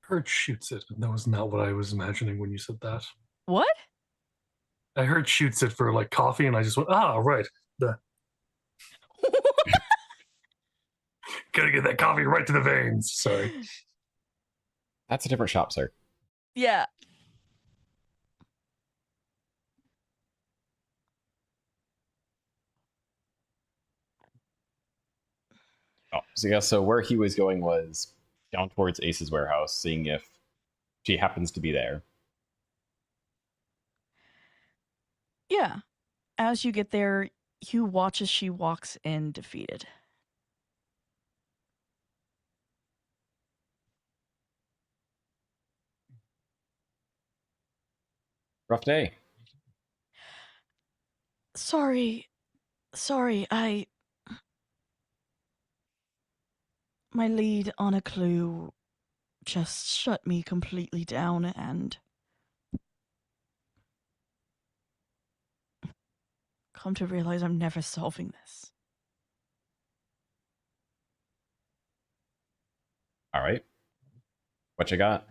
Heard shoots it, and that was not what I was imagining when you said that.
What?
I heard shoots it for like coffee, and I just went, ah, right. Gotta get that coffee right to the veins. Sorry.
That's a different shop, sir.
Yeah.
Oh, so yeah, so where he was going was down towards Ace's warehouse, seeing if she happens to be there.
Yeah. As you get there, you watch as she walks in defeated.
Rough day.
Sorry, my lead on a clue just shut me completely down, and come to realize I'm never solving this.
All right. What you got?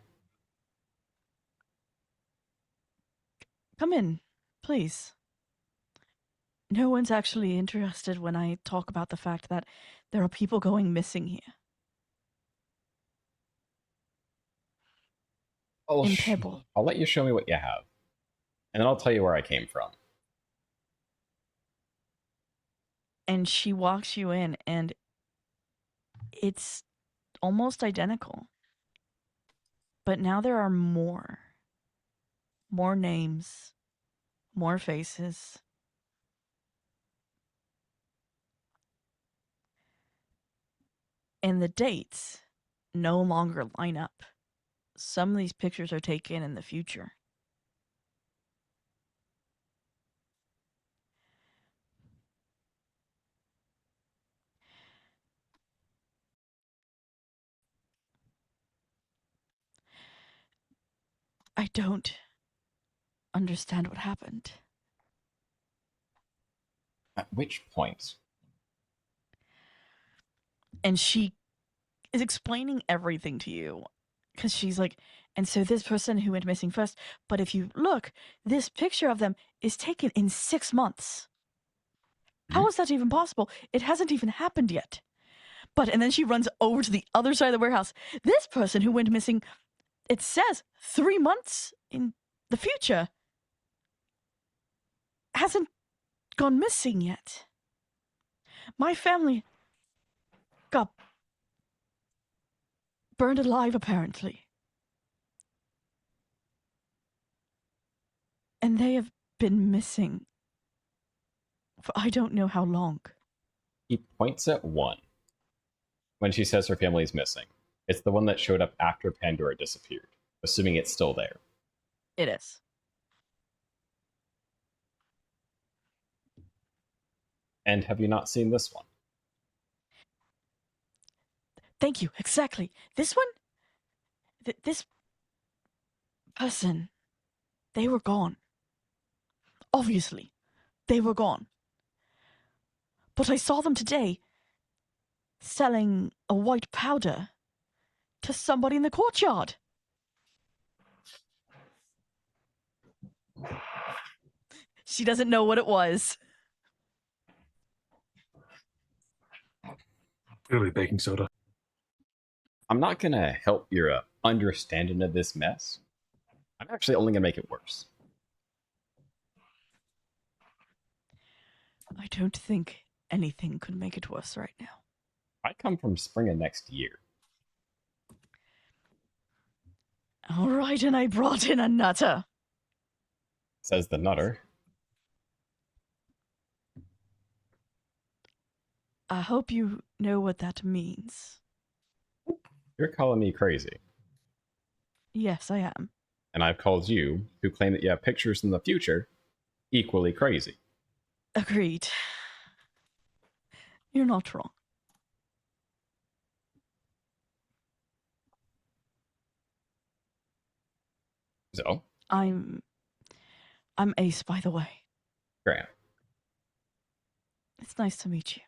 Come in, please. No one's actually interested when I talk about the fact that there are people going missing here. In Pebble.
I'll let you show me what you have, and then I'll tell you where I came from.
And she walks you in, and it's almost identical. But now there are more. More names. More faces. And the dates no longer line up. Some of these pictures are taken in the future. I don't understand what happened.
At which point?
And she is explaining everything to you. Because she's like, and so this person who went missing first, but if you look, this picture of them is taken in 6 months. How is that even possible? It hasn't even happened yet. But, and then she runs over to the other side of the warehouse. This person who went missing, it says 3 months in the future, hasn't gone missing yet. My family got burned alive, apparently. And they have been missing for I don't know how long.
He points at one when she says her family is missing. It's the one that showed up after Pandora disappeared, assuming it's still there.
It is.
And have you not seen this one?
Thank you, exactly. This one? This person, they were gone. Obviously, they were gone. But I saw them today selling a white powder to somebody in the courtyard. She doesn't know what it was.
Clearly baking soda.
I'm not going to help your understanding of this mess. I'm actually only going to make it worse.
I don't think anything could make it worse right now.
I come from spring of next year.
All right, and I brought in a nutter.
Says the nutter.
I hope you know what that means.
You're calling me crazy.
Yes, I am.
And I've called you, who claim that you have pictures in the future, equally crazy.
Agreed. You're not wrong.
So,
I'm Ace, by the way.
Graham.
It's nice to meet you.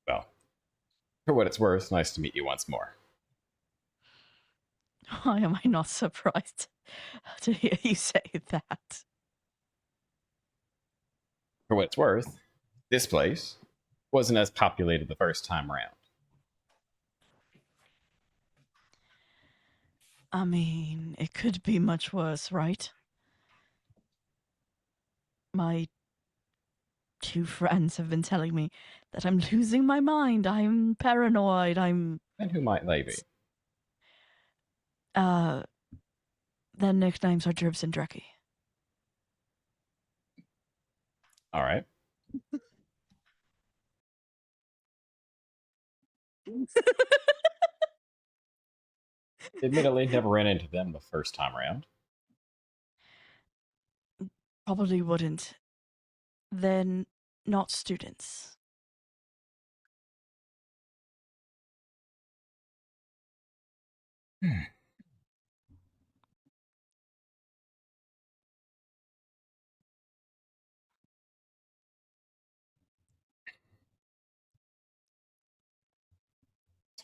Well, for what it's worth, nice to meet you once more.
Why am I not surprised to hear you say that?
For what it's worth, this place wasn't as populated the first time around.
I mean, it could be much worse, right? My 2 friends have been telling me that I'm losing my mind, I'm paranoid,
And who might they be?
their nicknames are Dribs and Drecky.
All right. Admittedly, never ran into them the first time around.
Probably wouldn't. They're not students.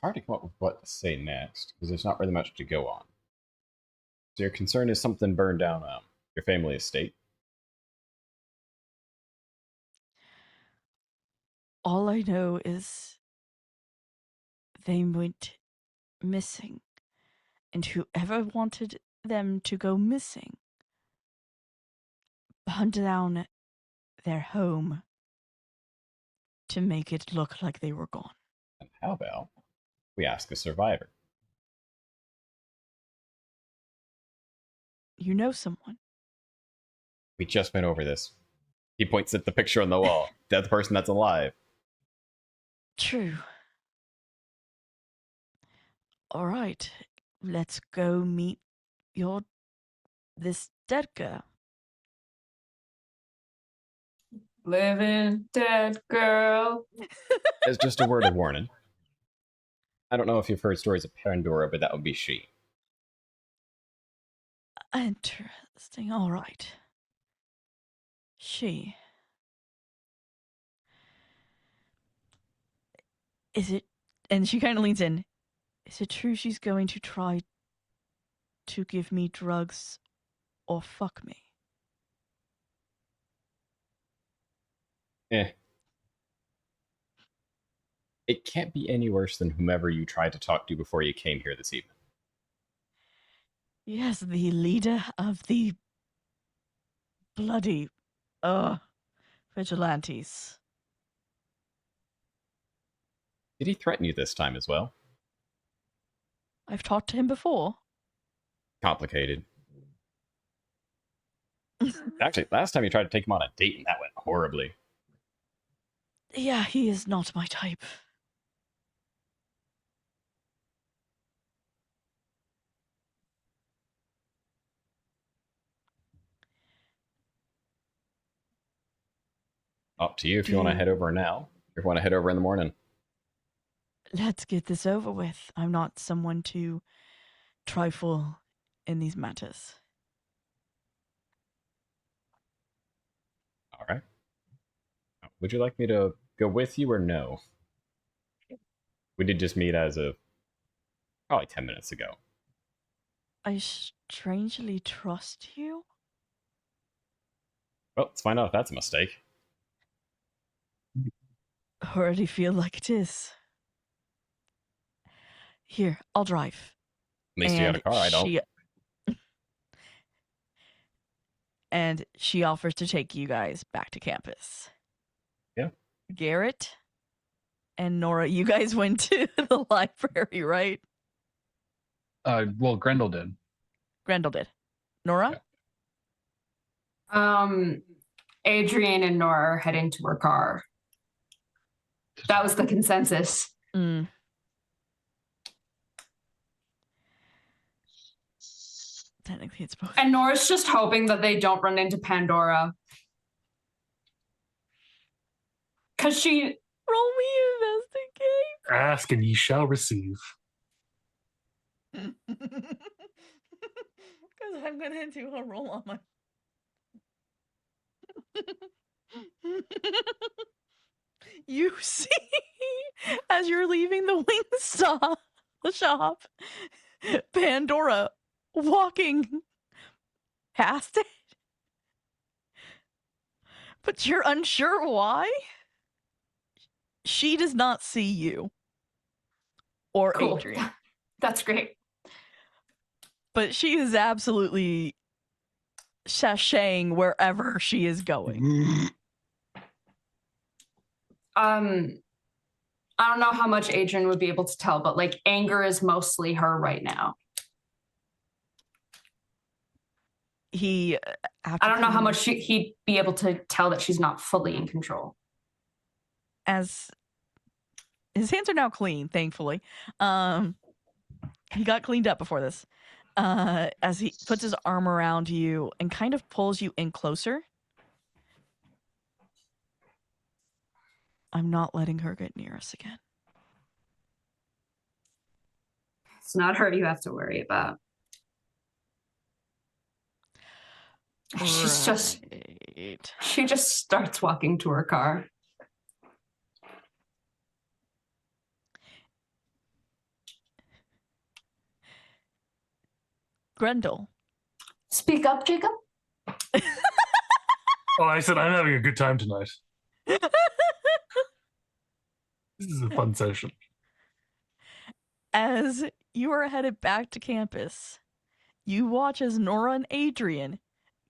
hard to come up with what to say next, because there's not really much to go on. So your concern is something burned down your family estate?
All I know is they went missing, and whoever wanted them to go missing hunted down their home to make it look like they were gone.
And how about we ask a survivor?
You know someone.
We just went over this. He points at the picture on the wall. That's the person that's alive.
True. All right, let's go meet this dead girl.
Living dead girl.
As just a word of warning, I don't know if you've heard stories of Pandora, but that would be she.
Interesting. All right. She. Is it? And she kind of leans in. Is it true she's going to try to give me drugs or fuck me?
It can't be any worse than whomever you tried to talk to before you came here this evening.
Yes, the leader of the bloody, vigilantes.
Did he threaten you this time as well?
I've talked to him before.
Complicated. Actually, last time you tried to take him on a date and that went horribly.
Yeah, he is not my type.
Up to you if you want to head over now. If you want to head over in the morning.
Let's get this over with. I'm not someone to trifle in these matters.
All right. Would you like me to go with you or no? We did just meet as of probably 10 minutes ago.
I strangely trust you.
Well, let's find out if that's a mistake.
Already feel like it is. Here, I'll drive.
At least you got a car, I don't.
And she offers to take you guys back to campus.
Yeah.
Garrett and Nora, you guys went to the library, right?
Well, Grendel did.
Grendel did. Nora?
Yeah.
Adrian and Nora are heading to her car. That was the consensus.
Mm. Technically, it's both.
And Nora's just hoping that they don't run into Pandora. Because she...
Roll me investigate.
Ask and ye shall receive.
Because I'm going to do a roll on my... You see, as you're leaving the the shop, Pandora walking past it. But you're unsure why? She does not see you. Or
Cool.
Adrian.
That's great.
But she is absolutely sashaying wherever she is going.
I don't know how much Adrian would be able to tell, but like anger is mostly her right now.
I
don't know how much he'd be able to tell that she's not fully in control.
As his hands are now clean, thankfully. He got cleaned up before this. As he puts his arm around you and kind of pulls you in closer. I'm not letting her get near us again.
It's not her you have to worry about.
Right.
She just starts walking to her car.
Grendel.
Speak up, Jacob.
Oh, I said I'm having a good time tonight. This is a fun session.
As you are headed back to campus, you watch as Nora and Adrian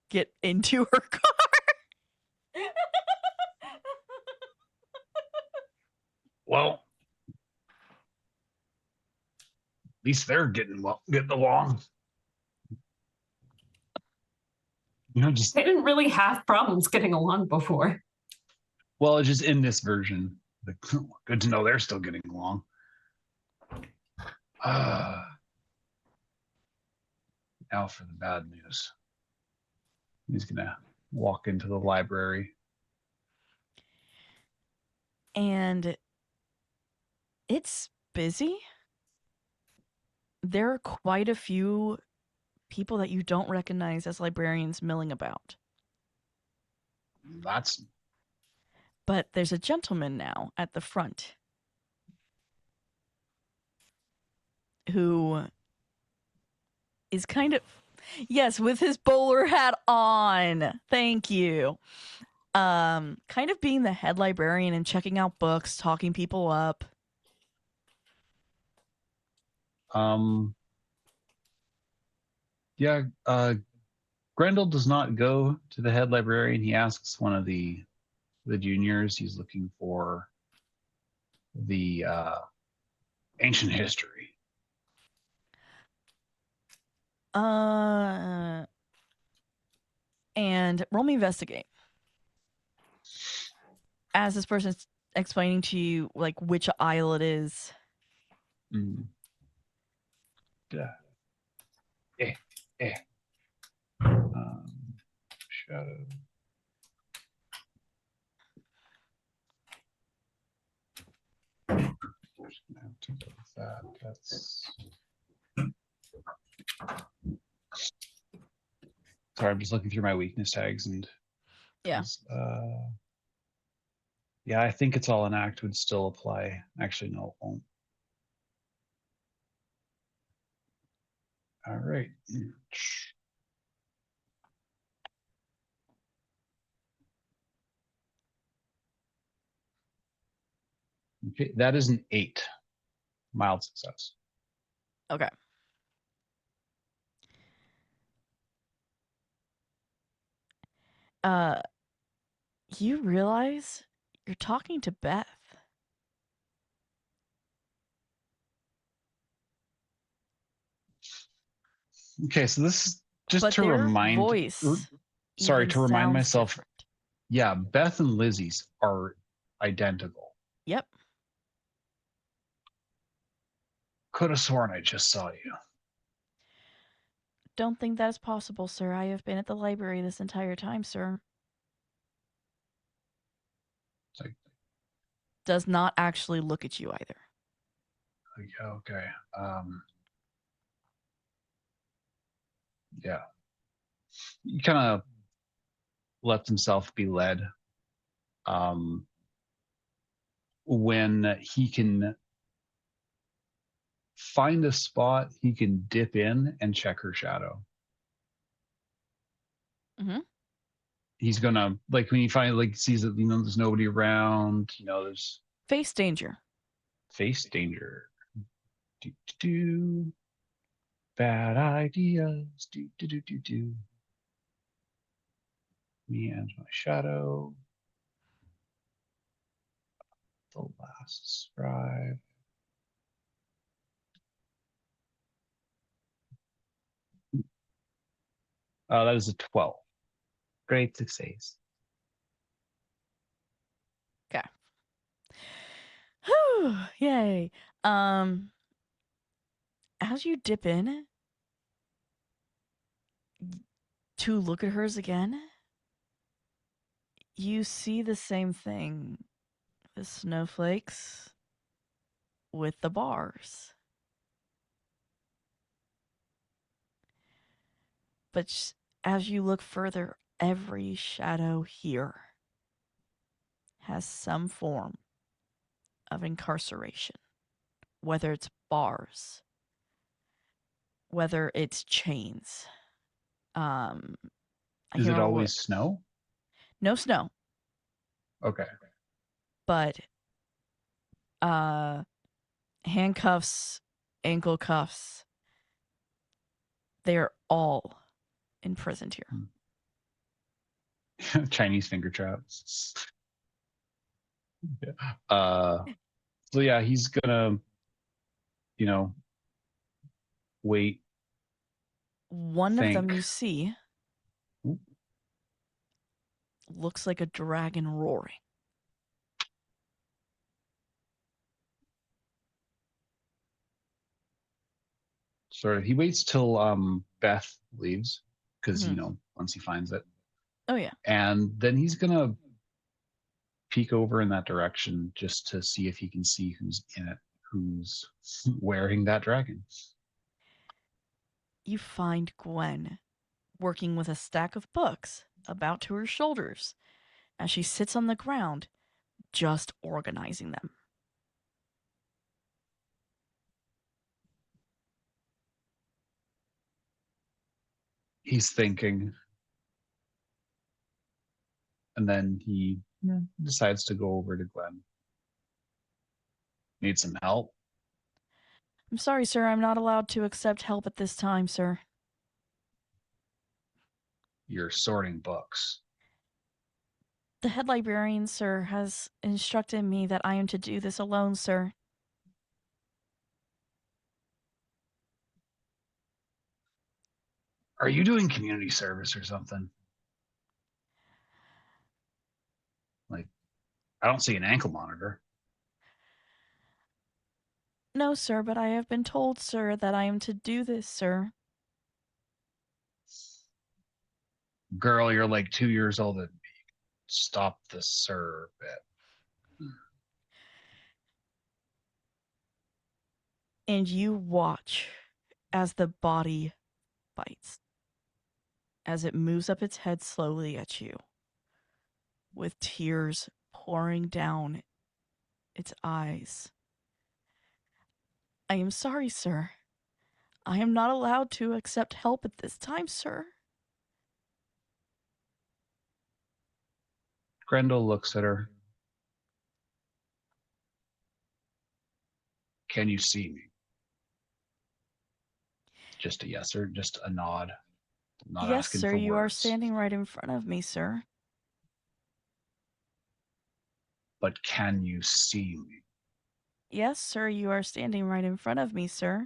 get into her car.
Well, at least they're getting along. Just
They didn't really have problems getting along before.
well, just in this version. Like, good to know they're still getting along. Now for the bad news. He's gonna walk into the library.
And it's busy. There are quite a few people that you don't recognize as librarians milling about. But there's a gentleman now at the front who is kind of, yes, with his bowler hat on. Thank you. Kind of being the head librarian and checking out books, talking people up.
Yeah, Grendel does not go to the head librarian. He asks one of the juniors. He's looking for the ancient history.
And roll me investigate. As this person's explaining to you, like, which aisle it is.
Shadow. That's. Sorry, I'm just looking through my weakness tags and.
Yeah.
Yeah, I think it's all an act would still apply. Actually, no, it won't. All right. Okay, that is an 8. Mild success.
Okay. You realize you're talking to Beth.
Okay, so this is just
but
to
their
remind.
voice
Sorry,
even
to remind
sounds
myself.
different.
Yeah, Beth and Lizzie's are identical.
Yep.
Could have sworn I just saw you.
Don't think that is possible, sir. I have been at the library this entire time, sir.
Like,
does not actually look at you either.
Okay. Yeah. He kind of lets himself be led. When he can find a spot, he can dip in and check her shadow.
Mm-hmm.
He's gonna, like, when he finally sees that there's nobody around, there's
face danger.
Face danger. Bad ideas. Me and my shadow. The last scribe. That is a 12. Great success.
Okay. Whew, yay. As you dip in to look at hers again, you see the same thing. The snowflakes with the bars. But as you look further, every shadow here has some form of incarceration, whether it's bars, whether it's chains. I
Is
can't
it
remember
always snow?
No snow,
Okay.
but handcuffs, ankle cuffs, they're all imprisoned here.
Chinese finger traps. So yeah, he's gonna, wait.
One of them
Think.
you see
Oop.
looks like a dragon roaring.
Sort of. He waits till Beth leaves because
Mhm.
once he finds it,
Oh yeah.
and then he's gonna peek over in that direction just to see if he can see who's in it, who's wearing that dragon.
You find Gwen working with a stack of books about to her shoulders as she sits on the ground, just organizing them.
He's thinking, and then he decides to go over to Gwen. Need some help?
I'm sorry, sir, I'm not allowed to accept help at this time, sir.
You're sorting books.
The head librarian, sir, has instructed me that I am to do this alone, sir.
Are you doing community service or something? Like, I don't see an ankle monitor.
No, sir, but I have been told, sir, that I am to do this, sir.
Girl, you're like 2 years older than me. Stop the sir bit.
And you watch as the body bites, as it moves up its head slowly at you, with tears pouring down its eyes. I am sorry, sir. I am not allowed to accept help at this time, sir.
Grendel looks at her. Can you see me? Just a yes or just a nod. Not
Yes,
asking
sir,
for
you are
words.
standing right in front of me, sir.
But can you see me?
Yes, sir, you are standing right in front of me, sir.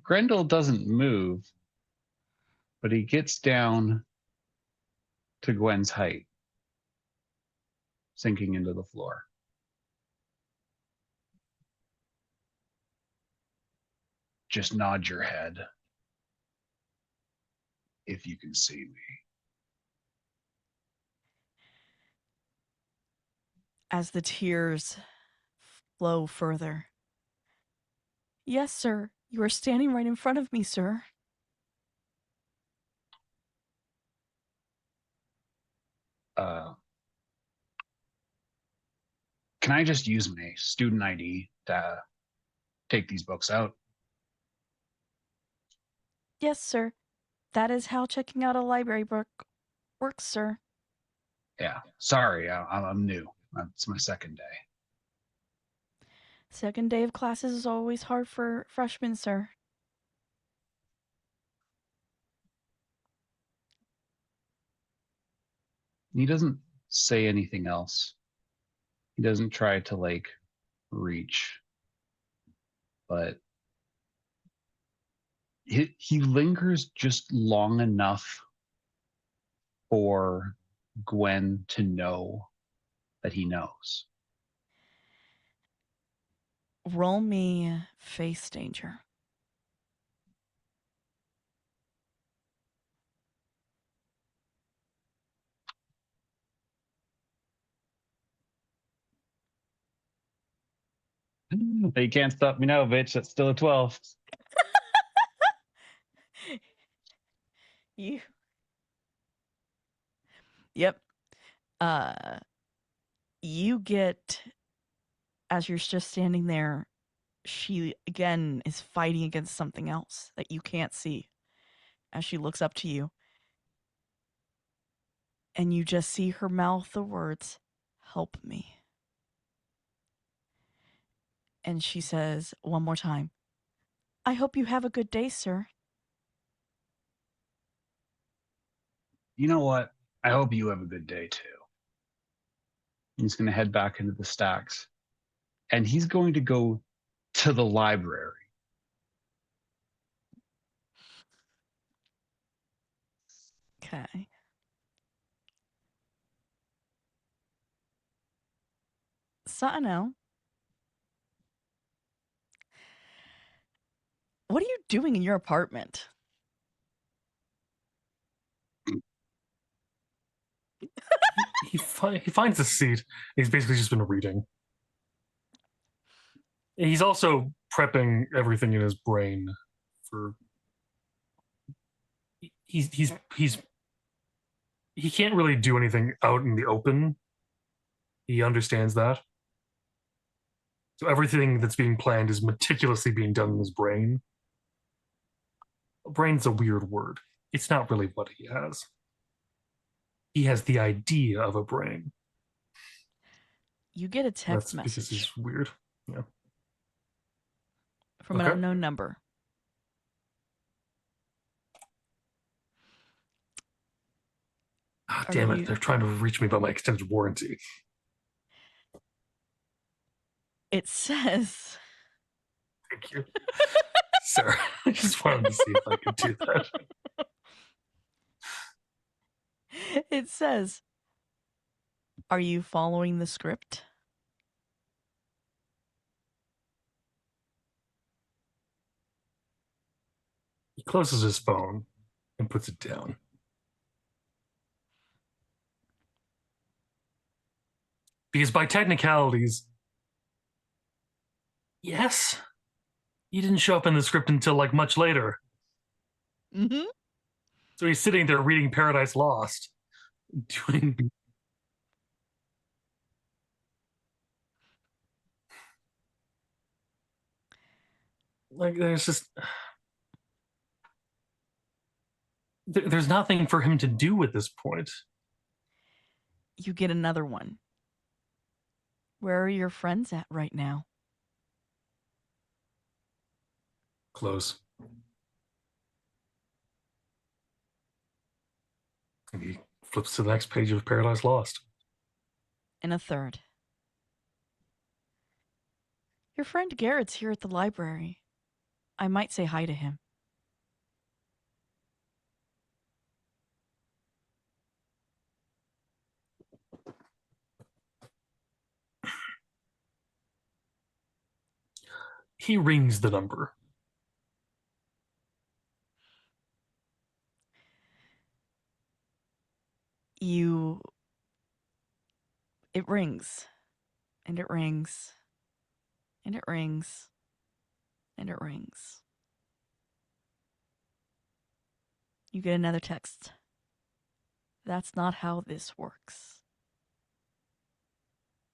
Grendel doesn't move, but he gets down to Gwen's height, sinking into the floor. Just nod your head if you can see me.
As the tears flow further. Yes, sir, you are standing right in front of me, sir.
Can I just use my student ID to take these books out?
Yes, sir. That is how checking out a library book works, sir.
Yeah. Sorry, I'm new. It's my second day.
Second day of classes is always hard for freshmen, sir.
He doesn't say anything else. He doesn't try to reach, but he lingers just long enough for Gwen to know that he knows.
Roll me face danger.
You can't stop me now, bitch. That's still a 12.
You. Yep. You get, as you're just standing there, she again is fighting against something else that you can't see as she looks up to you. And you just see her mouth the words, "Help me." And she says one more time, "I hope you have a good day, sir."
You know what? I hope you have a good day too. He's going to head back into the stacks, and he's going to go to the library.
Okay. Sano, what are you doing in your apartment?
He finds a seat. He's basically just been reading. He's also prepping everything in his brain for. He can't really do anything out in the open. He understands that. So everything that's being planned is meticulously being done in his brain. Brain's a weird word. It's not really what he has. He has the idea of a brain.
You get a text
That's because
message
he's weird. Yeah.
from an
Okay.
unknown number.
Ah,
Are
damn it.
you-
They're trying to reach me about my extended warranty.
It says,
Thank you. Sarah, I just wanted to see if I could do that.
it says, "Are you following the script?"
He closes his phone and puts it down. Because by technicalities, yes, he didn't show up in the script until like much later.
Mm-hmm.
So he's sitting there reading Paradise Lost, doing. Like, there's just. There's nothing for him to do at this point.
You get another one. "Where are your friends at right now?"
Close. And he flips to the next page of Paradise Lost.
And a third. "Your friend Garrett's here at the library. I might say hi to him."
He rings the number.
It rings, and it rings, and it rings, and it rings. You get another text. "That's not how this works."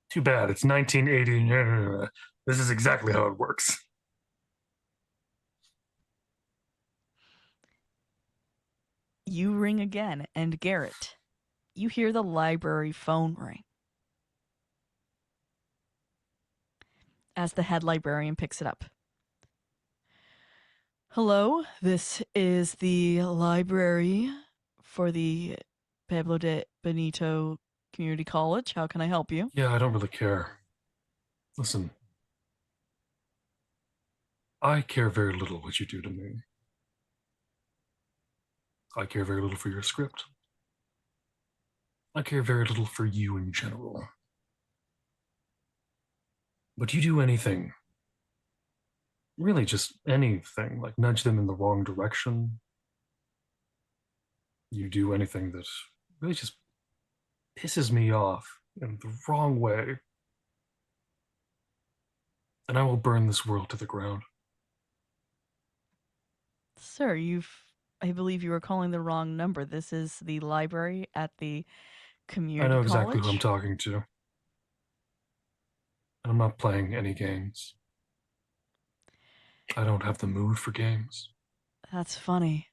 Too bad. It's 1980. This is exactly how it works.
You ring again, and Garrett, you hear the library phone ring. As the head librarian picks it up. "Hello, this is the library for the Pablo de Benito Community College. How can I help you?"
Yeah, I don't really care. Listen, I care very little what you do to me. I care very little for your script. I care very little for you in general. But you do anything, really just anything, like nudge them in the wrong direction. You do anything that really just pisses me off in the wrong way, and I will burn this world to the ground.
"Sir, I believe you were calling the wrong number. This is the library at the community
I know exactly who
college?
I'm talking to. I'm not playing any games. I don't have the mood for games.
That's funny,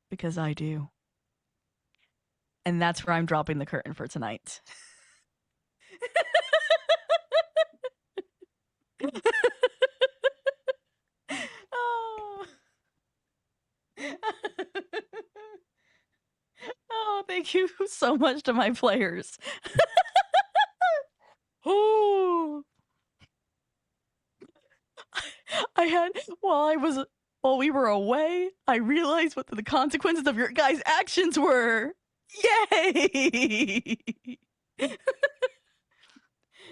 because I do. And that's where I'm dropping the curtain for tonight. Oh. Oh, thank you so much to my players. Oh. I had while we were away, I realized what the consequences of your guys' actions were. Yay!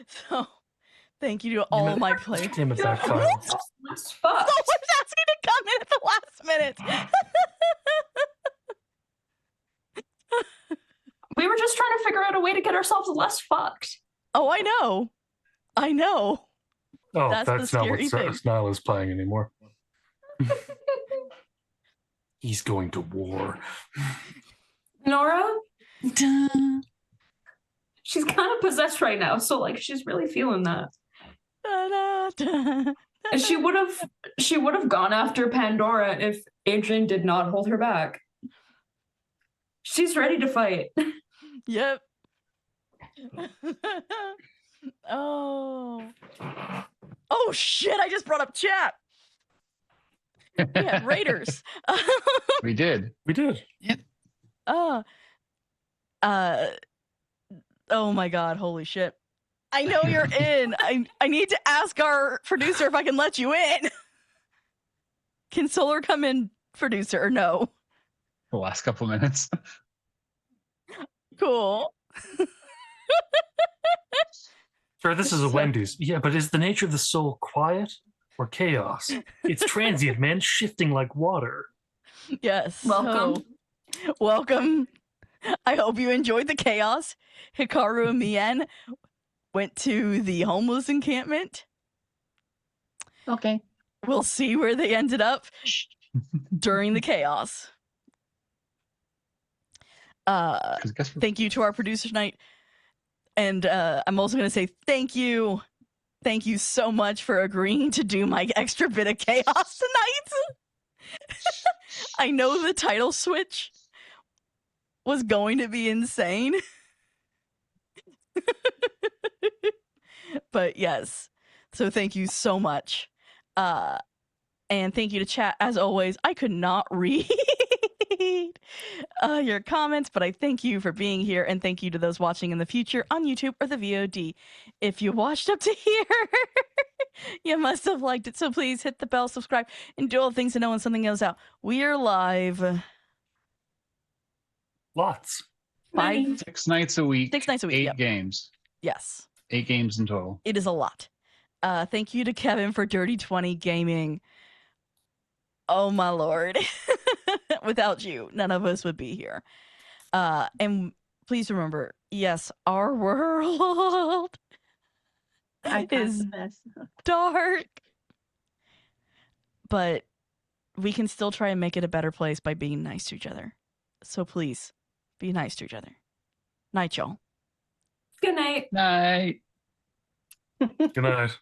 So, thank you to all my players.
Damn it, that Kyle.
Let's fuck.
Someone's asking to come in at the last minute.
We were just trying to figure out a way to get ourselves less fucked.
Oh, I know. I know.
Oh,
That's
that's,
the
not what
scary thing.
Snile is playing anymore. He's going to war.
Nora,
Duh.
she's kind of possessed right now, so like she's really feeling that.
Da-da-da.
And she would have gone after Pandora if Adrian did not hold her back. She's ready to fight.
Yep. Oh. Oh shit, I just brought up chat. We had Raiders.
We did.
We did.
Oh my god, holy shit. I know you're in. I need to ask our producer if I can let you in. Can Solar come in, producer, or no?
The last couple minutes.
Cool.
Sure, this is a
So-
Wendy's. Yeah, but is the nature of the soul quiet or chaos? It's transient, man, shifting like water.
Yes.
Welcome.
So, welcome. I hope you enjoyed the chaos. Hikaru and Mien went to the homeless encampment.
Okay.
We'll see where they ended up during the chaos. Thank you to our producer tonight. And I'm also going to say thank you. Thank you so much for agreeing to do my extra bit of chaos tonight. I know the title switch was going to be insane. But yes. So thank you so much. And thank you to chat. As always, I could not read your comments, but I thank you for being here, and thank you to those watching in the future on YouTube or the VOD. If you watched up to here, you must have liked it, so please hit the bell, subscribe, and do all the things to know when something goes out. We are live
Lots.
6 nights a week.
6 nights a week.
8
Yep.
games.
Yes.
8 games in total.
It is a lot. Thank you to Kevin for Dirty 20 Gaming. Oh my lord. Without you, none of us would be here. And please remember, yes, our world is dark. But we can still try and make it a better place by being nice to each other. So please, be nice to each other. Night, y'all.
Good night.
Night.
Good night.